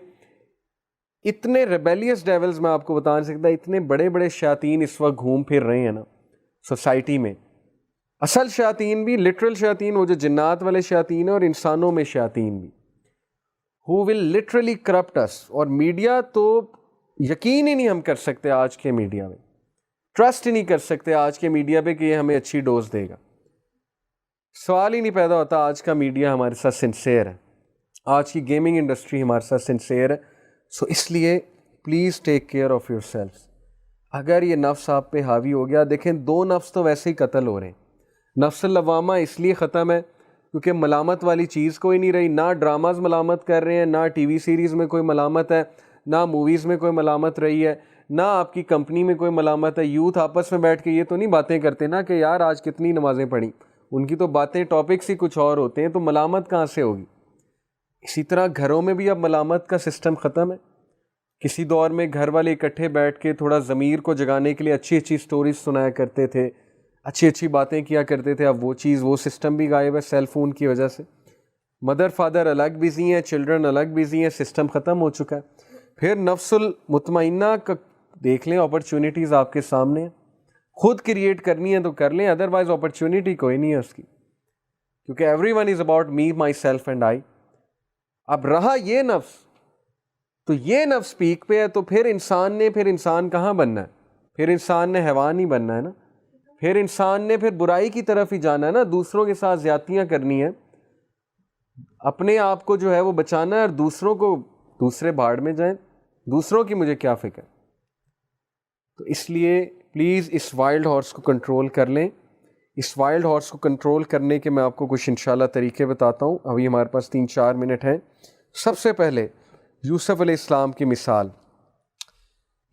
اتنے ریبیلیس ڈیولز میں آپ کو بتا نہیں سکتا، اتنے بڑے بڑے شیاطین اس وقت گھوم پھر رہے ہیں نا سوسائٹی میں. اصل شیاطین بھی، لٹرل شیاطین، وہ جو جنات والے شیاطین ہیں، اور انسانوں میں شیاطین بھی who will literally corrupt us. اور میڈیا تو یقین ہی نہیں ہم کر سکتے آج کے میڈیا میں، ٹرسٹ ہی نہیں کر سکتے آج کے میڈیا پہ کہ یہ ہمیں اچھی ڈوز دے گا. سوال ہی نہیں پیدا ہوتا آج کا میڈیا ہمارے ساتھ سنسیئر ہے، آج کی گیمنگ انڈسٹری ہمارے ساتھ سنسیئر ہے. سو اس لیے please take care of your self. اگر یہ نفس آپ پہ حاوی ہو گیا، دیکھیں 2 نفس تو ویسے ہی قتل ہو رہے ہیں. نفس اللوامہ اس لیے ختم ہے کیونکہ ملامت والی چیز کوئی نہیں رہی. نہ ڈراماز ملامت کر رہے ہیں، نہ ٹی وی سیریز میں کوئی ملامت ہے، نہ موویز میں کوئی ملامت رہی ہے، نہ آپ کی کمپنی میں کوئی ملامت ہے. یوتھ آپس میں بیٹھ کے یہ تو نہیں باتیں کرتے نا کہ یار آج کتنی نمازیں پڑھیں، ان کی تو باتیں ٹاپکس ہی کچھ اور ہوتے ہیں، تو ملامت کہاں سے ہوگی. اسی طرح گھروں میں بھی اب ملامت کا سسٹم ختم ہے. کسی دور میں گھر والے اکٹھے بیٹھ کے تھوڑا ضمیر کو جگانے کے لیے اچھی اچھی سٹوریز سنایا کرتے تھے، اچھی اچھی باتیں کیا کرتے تھے. اب وہ چیز، وہ سسٹم بھی غائب ہے سیل فون کی وجہ سے. مدر فادر الگ بزی ہیں، چلڈرن الگ بزی ہیں، سسٹم ختم ہو چکا ہے. پھر نفس المطمئنہ کا دیکھ لیں، اپرچونیٹیز آپ کے سامنے ہیں، خود کریٹ کرنی ہے تو کر لیں، ادروائز اپرچونیٹی کوئی نہیں ہے اس کی، کیونکہ every one is about me, myself and آئی. اب رہا یہ نفس، تو یہ نفس پیک پہ ہے، تو پھر انسان کہاں بننا ہے؟ پھر انسان نے حیوان ہی بننا ہے نا. پھر انسان نے پھر برائی کی طرف ہی جانا ہے نا، دوسروں کے ساتھ زیادتیاں کرنی ہے، اپنے آپ کو جو ہے وہ بچانا ہے، اور دوسروں کو دوسرے بھاڑ میں جائیں، دوسروں کی مجھے کیا فکر. تو اس لیے پلیز اس وائلڈ ہارس کو کنٹرول کر لیں. اس وائلڈ ہارس کو کنٹرول کرنے کے میں آپ کو کچھ انشاءاللہ طریقے بتاتا ہوں. ابھی ہمارے پاس 3-4 منٹ ہیں. سب سے پہلے یوسف علیہ السلام کی مثال.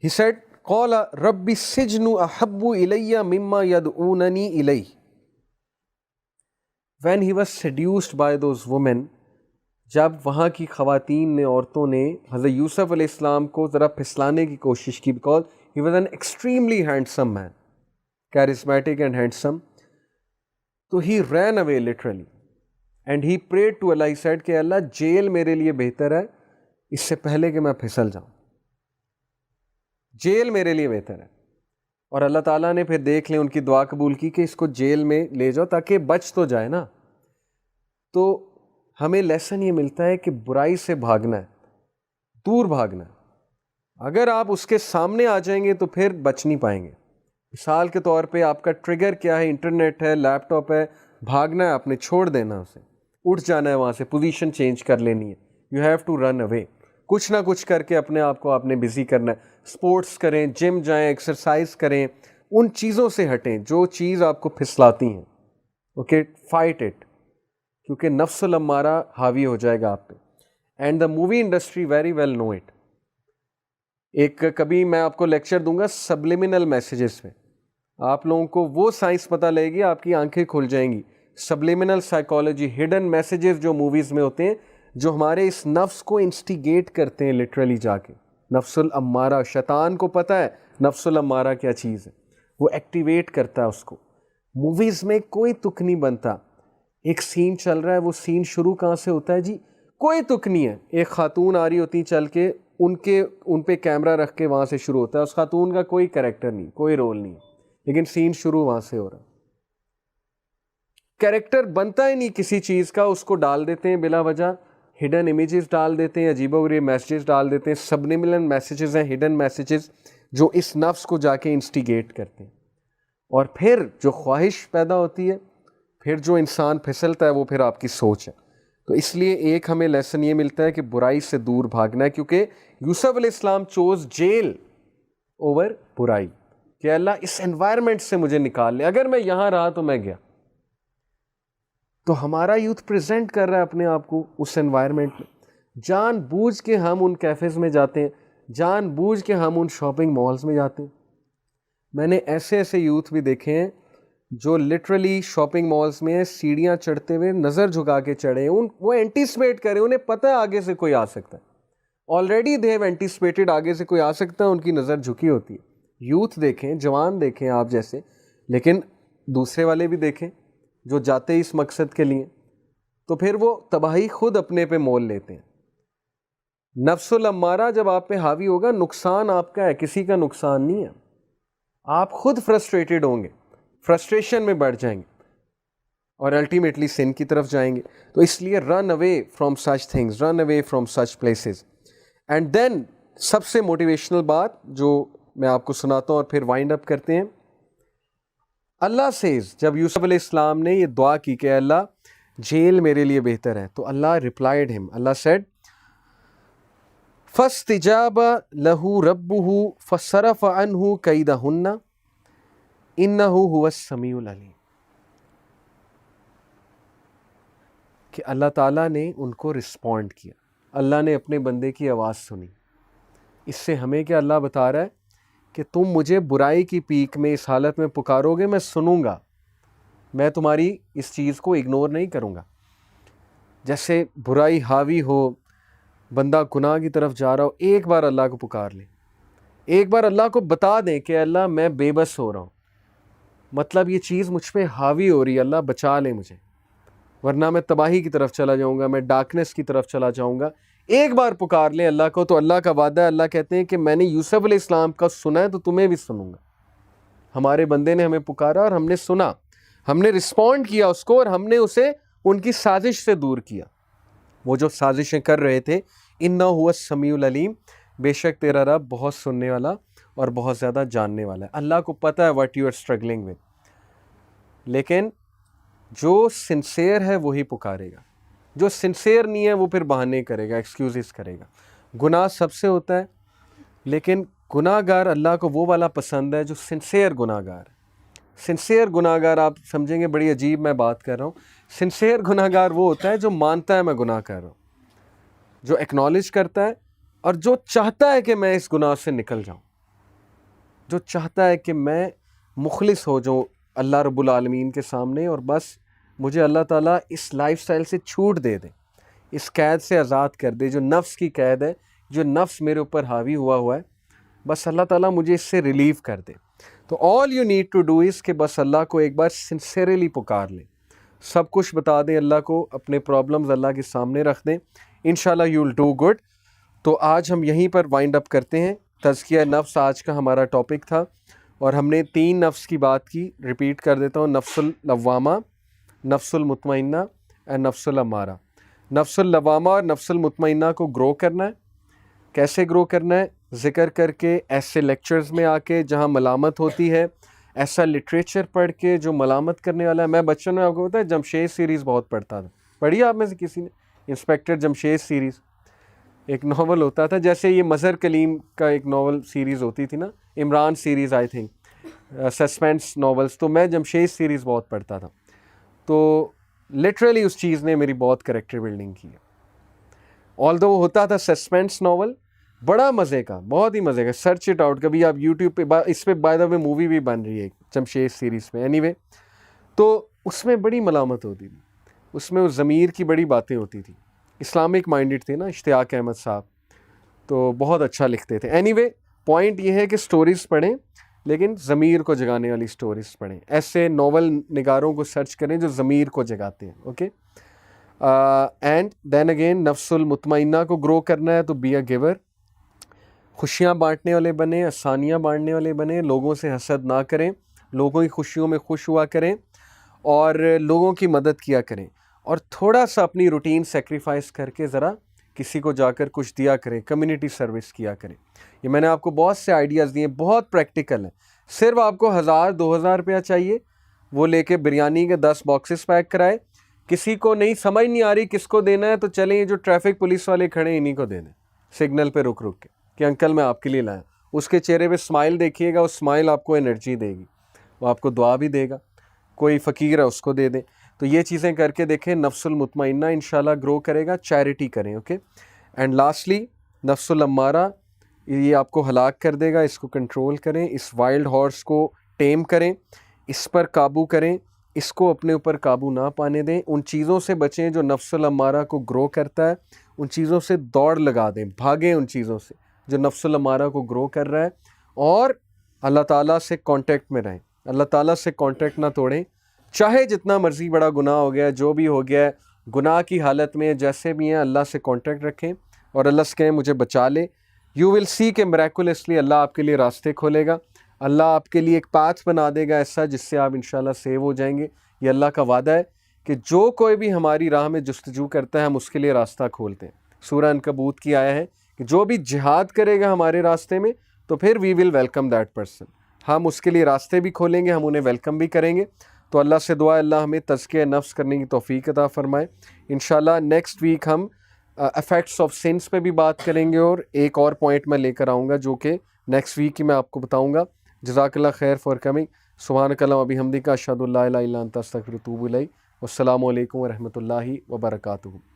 He said قال رب السجن احب الی مما یدعوننی الیہ. When he was seduced by those women، جب وہاں کی خواتین نے، عورتوں نے حضرت یوسف علیہ السلام کو ذرا پھسلانے کی کوشش کی، because he was an extremely handsome man، charismatic and handsome. تو he ran away literally and he prayed to Allah. He said کہ اللہ جیل میرے لیے بہتر ہے اس سے پہلے کہ میں پھسل جاؤں، جیل میرے لیے بہتر ہے. اور اللہ تعالیٰ نے پھر دیکھ لیں ان کی دعا قبول کی کہ اس کو جیل میں لے جاؤ تاکہ بچ تو جائے نا. تو ہمیں لیسن یہ ملتا ہے کہ برائی سے بھاگنا ہے، دور بھاگنا ہے. اگر آپ اس کے سامنے آ جائیں گے تو پھر بچ نہیں پائیں گے. مثال کے طور پہ آپ کا ٹریگر کیا ہے؟ انٹرنیٹ ہے، لیپ ٹاپ ہے. بھاگنا ہے آپ نے، چھوڑ دینا اسے، اٹھ جانا ہے وہاں سے، پوزیشن چینج کر لینی ہے. یو ہیو ٹو رن اوے. کچھ نہ کچھ کر کے اپنے آپ کو آپ نے بزی کرنا ہے. اسپورٹس کریں، جم جائیں، ایکسرسائز کریں، ان چیزوں سے ہٹیں جو چیز آپ کو پھسلاتی ہیں. اوکے، فائٹ اٹ، کیونکہ نفس الامارہ حاوی ہو جائے گا آپ پہ. And the movie industry very well know it. ایک کبھی میں آپ کو لیکچر دوں گا سبلیمنل میسیجز میں، آپ لوگوں کو وہ سائنس پتہ لگے گی، آپ کی آنکھیں کھل جائیں گی. سبلیمنل سائیکالوجی، ہڈن میسیجز جو موویز میں ہوتے ہیں، جو ہمارے اس نفس کو انسٹیگیٹ کرتے ہیں لٹرلی جا کے. نفس الامارہ، شیطان کو پتہ ہے نفس الامارہ کیا چیز ہے، وہ ایکٹیویٹ کرتا ہے اس کو. موویز میں کوئی تک نہیں بنتا. ایک سین چل رہا ہے، وہ سین شروع کہاں سے ہوتا ہے جی؟ کوئی تک نہیں ہے. ایک خاتون آ رہی ہوتی ہیں چل کے، ان پہ کیمرہ رکھ کے وہاں سے شروع ہوتا ہے. اس خاتون کا کوئی کریکٹر نہیں، کوئی رول نہیں، لیکن سین شروع وہاں سے ہو رہا ہے. کریکٹر بنتا ہی نہیں کسی چیز کا، اس کو ڈال دیتے ہیں بلا وجہ. ہڈن امیجز ڈال دیتے ہیں، عجیب و غریب میسیجز ڈال دیتے ہیں. سبلیمنل میسیجز ہیں، ہڈن میسیجز جو اس نفس کو جا کے انسٹیگیٹ کرتے ہیں. اور پھر جو خواہش پیدا ہوتی ہے، پھر جو انسان پھسلتا ہے، وہ پھر آپ کی سوچ ہے. تو اس لیے ایک ہمیں لیسن یہ ملتا ہے کہ برائی سے دور بھاگنا ہے، کیونکہ یوسف علیہ السلام چوز جیل اوور برائی، کہ اللہ اس انوائرمنٹ سے مجھے نکال لے، اگر میں یہاں رہا تو میں گیا. تو ہمارا یوتھ پریزنٹ کر رہا ہے اپنے آپ کو اس انوائرمنٹ میں. جان بوجھ کے ہم ان کیفیز میں جاتے ہیں، جان بوجھ کے ہم ان شاپنگ مالز میں جاتے ہیں. میں نے ایسے ایسے یوتھ بھی دیکھے ہیں جو لٹرلی شاپنگ مالز میں سیڑھیاں چڑھتے ہوئے نظر جھکا کے چڑھے، وہ اینٹیسپیٹ کرے، انہیں پتہ ہے آگے سے کوئی آ سکتا ہے. آلریڈی دے ہیو اینٹیسپیٹڈ، آگے سے کوئی آ سکتا ہے، ان کی نظر جھکی ہوتی ہے. یوتھ دیکھیں، جوان دیکھیں آپ جیسے، لیکن دوسرے والے بھی دیکھیں جو جاتے اس مقصد کے لیے، تو پھر وہ تباہی خود اپنے پہ مول لیتے ہیں. نفس الامارہ جب آپ پہ حاوی ہوگا، نقصان آپ کا ہے، کسی کا نقصان نہیں ہے. آپ خود فرسٹریٹڈ ہوں گے، فرسٹریشن میں بڑھ جائیں گے اور الٹیمیٹلی سن کی طرف جائیں گے. تو اس لیے run away from such things, run away from such places. And then سب سے موٹیویشنل بات جو میں آپ کو سناتا ہوں اور پھر وائنڈ اپ کرتے ہیں. اللہ سیز، جب یوسف علیہ السلام نے یہ دعا کی کہ اللہ جیل میرے لیے بہتر ہے، تو اللہ ریپلائڈ ہم، اللہ سیڈ فَاسْتَجَابَ لَهُ رَبُّهُ فَصَرَفَ عَنْهُ كَيْدَهُنَّ إِنَّهُ هُوَ السَّمِيعُ الْعَلِيمُ. کہ اللہ تعالیٰ نے ان کو رسپونڈ کیا، اللہ نے اپنے بندے کی آواز سنی. اس سے ہمیں کیا اللہ بتا رہا ہے کہ تم مجھے برائی کی پیک میں اس حالت میں پکارو گے، میں سنوں گا، میں تمہاری اس چیز کو اگنور نہیں کروں گا. جیسے برائی حاوی ہو، بندہ گناہ کی طرف جا رہا ہو، ایک بار اللہ کو پکار لیں، ایک بار اللہ کو بتا دیں کہ اللہ میں بے بس ہو رہا ہوں، مطلب یہ چیز مجھ پہ حاوی ہو رہی ہے، اللہ بچا لے مجھے، ورنہ میں تباہی کی طرف چلا جاؤں گا، میں ڈارکنیس کی طرف چلا جاؤں گا. ایک بار پکار لیں اللہ کو، تو اللہ کا وعدہ ہے، اللہ کہتے ہیں کہ میں نے یوسف علیہ السلام کا سنا ہے تو تمہیں بھی سنوں گا. ہمارے بندے نے ہمیں پکارا اور ہم نے سنا، ہم نے رسپونڈ کیا اس کو، اور ہم نے اسے ان کی سازش سے دور کیا. وہ جو سازشیں کر رہے تھے، اِنَّهُ هُوَ السَّمِيعُ الْعَلِيمُ، بے شک تیرا رب بہت سننے والا اور بہت زیادہ جاننے والا ہے. اللہ کو پتہ ہے what you are struggling with. لیکن جو سنسیئر ہے وہی پکارے گا، جو سنسیئر نہیں ہے وہ پھر بہانے کرے گا، ایکسکیوزز کرے گا. گناہ سب سے ہوتا ہے، لیکن گناہ گار اللہ کو وہ والا پسند ہے جو سنسیئر گناہ گار ہے. سنسیئر گناہ گار آپ سمجھیں گے بڑی عجیب میں بات کر رہا ہوں. سنسیئر گناہ گار وہ ہوتا ہے جو مانتا ہے میں گناہ کر رہا ہوں، جو ایکنالج کرتا ہے اور جو چاہتا ہے کہ میں اس گناہ سے نکل جاؤں، جو چاہتا ہے کہ میں مخلص ہو جاؤں اللہ رب العالمین کے سامنے، اور بس مجھے اللہ تعالیٰ اس لائف سٹائل سے چھوٹ دے دے، اس قید سے آزاد کر دے جو نفس کی قید ہے، جو نفس میرے اوپر حاوی ہوا ہے، بس اللہ تعالیٰ مجھے اس سے ریلیو کر دے. تو all you need to do is کہ بس اللہ کو ایک بار سنسیئرلی پکار لیں، سب کچھ بتا دیں اللہ کو، اپنے پرابلمز اللہ کے سامنے رکھ دیں، انشاءاللہ یو ول ڈو گڈ. تو آج ہم یہیں پر وائنڈ اپ کرتے ہیں. تزکیہ نفس آج کا ہمارا ٹاپک تھا، اور ہم نے 3 نفس کی بات کی. ریپیٹ کر دیتا ہوں: نفس اللوامہ، نفس المطمئنہ اینڈ نفس الامارہ. نفس اللوامہ اور نفس المطمئنہ کو گرو کرنا ہے. کیسے گرو کرنا ہے؟ ذکر کر کے، ایسے لیکچرز میں آ کے جہاں ملامت ہوتی ہے، ایسا لٹریچر پڑھ کے جو ملامت کرنے والا ہے. میں بچپن میں آپ کو پتا ہے جمشید سیریز بہت پڑھتا تھا، پڑھی آپ میں سے کسی نے؟ انسپیکٹر جمشید سیریز ایک ناول ہوتا تھا، جیسے یہ مظہر کلیم کا ایک ناول سیریز ہوتی تھی نا، Imran series I think, suspense novels. تو میں جمشید سیریز بہت پڑھتا تھا. تو لٹرلی اس چیز نے میری بہت کریکٹر بلڈنگ کی ہے. آلدو وہ ہوتا تھا سسپینس ناول, بڑا مزے کا, بہت ہی مزے کا, سرچ اٹ آؤٹ. کبھی آپ یوٹیوب پہ, اس پہ بائی دا وے مووی بھی بن رہی ہے جمشید سیریز میں. اینی وے, تو اس میں بڑی ملامت ہوتی تھی, اس میں اس ضمیر کی بڑی باتیں ہوتی تھی. اسلامک مائنڈڈ تھے نا اشتیاق احمد صاحب, تو بہت اچھا لکھتے تھے. اینی وے, پوائنٹ یہ ہے کہ سٹوریز پڑھیں لیکن ضمیر کو جگانے والی سٹوریز پڑھیں. ایسے ناول نگاروں کو سرچ کریں جو ضمیر کو جگاتے ہیں. اوکے, اینڈ دین اگین نفس المطمئنہ کو گرو کرنا ہے تو بی اے گیور. خوشیاں بانٹنے والے بنیں, آسانیاں بانٹنے والے بنیں, لوگوں سے حسد نہ کریں, لوگوں کی خوشیوں میں خوش ہوا کریں اور لوگوں کی مدد کیا کریں, اور تھوڑا سا اپنی روٹین سیکریفائس کر کے ذرا کسی کو جا کر کچھ دیا کریں, کمیونٹی سروس کیا کریں. یہ میں نے آپ کو بہت سے آئیڈیاز دیے, بہت پریکٹیکل ہیں. صرف آپ کو 1000-2000 روپیہ چاہیے, وہ لے کے بریانی کے 10 باکسز پیک کرائے. کسی کو نہیں سمجھ نہیں آ رہی کس کو دینا ہے, تو چلیں یہ جو ٹریفک پولیس والے کھڑے ہیں انہیں کو دے دیں, سگنل پہ رک رک کے, کہ انکل میں آپ کے لیے لایا. اس کے چہرے پہ اسمائل دیکھیے گا, اس اسمائل آپ کو انرجی دے گی, وہ آپ کو دعا بھی دے گا. کوئی فقیر ہے اس کو دے دیں. تو یہ چیزیں کر کے دیکھیں, نفس المطمئنہ انشاءاللہ گرو کرے گا. چیریٹی کریں. اوکے, اینڈ لاسٹلی نفس الامارہ, یہ آپ کو ہلاک کر دے گا, اس کو کنٹرول کریں. اس وائلڈ ہارس کو ٹیم کریں, اس پر قابو کریں, اس کو اپنے اوپر قابو نہ پانے دیں. ان چیزوں سے بچیں جو نفس الامارہ کو گرو کرتا ہے, ان چیزوں سے دوڑ لگا دیں, بھاگیں ان چیزوں سے جو نفس الامارہ کو گرو کر رہا ہے, اور اللہ تعالیٰ سے کانٹیکٹ میں رہیں. اللہ تعالیٰ سے کانٹیکٹ نہ توڑیں, چاہے جتنا مرضی بڑا گناہ ہو گیا ہے, جو بھی ہو گیا ہے, گناہ کی حالت میں جیسے بھی ہیں اللہ سے کانٹیکٹ رکھیں اور اللہ سے کہیں مجھے بچا لے. یو ول سی کہ میریکولسلی اللہ آپ کے لیے راستے کھولے گا, اللہ آپ کے لیے ایک پاتھ بنا دے گا ایسا جس سے آپ انشاءاللہ سیو ہو جائیں گے. یہ اللہ کا وعدہ ہے کہ جو کوئی بھی ہماری راہ میں جستجو کرتا ہے ہم اس کے لیے راستہ کھولتے ہیں. سورہ عنکبوت کی آیا ہے کہ جو بھی جہاد کرے گا ہمارے راستے میں تو پھر وی ول ویلکم دیٹ پرسن. ہم اس کے لیے راستے بھی کھولیں گے, ہم انہیں ویلکم بھی کریں گے. تو اللہ سے دعا ہے اللہ ہمیں تزکیہ نفس کرنے کی توفیق عطا فرمائے. انشاءاللہ نیکسٹ ویک ہم افیکٹس آف سنس پہ بھی بات کریں گے, اور ایک اور پوائنٹ میں لے کر آؤں گا جو کہ نیکسٹ ویک ہی میں آپ کو بتاؤں گا. جزاک اللہ خیر فار کمنگ. سبحانک اللہم و بحمدک اشہد ان لا الہ الا انت استغفرک و اتوب الیک. والسلام علیکم ورحمۃ اللہ وبرکاتہ.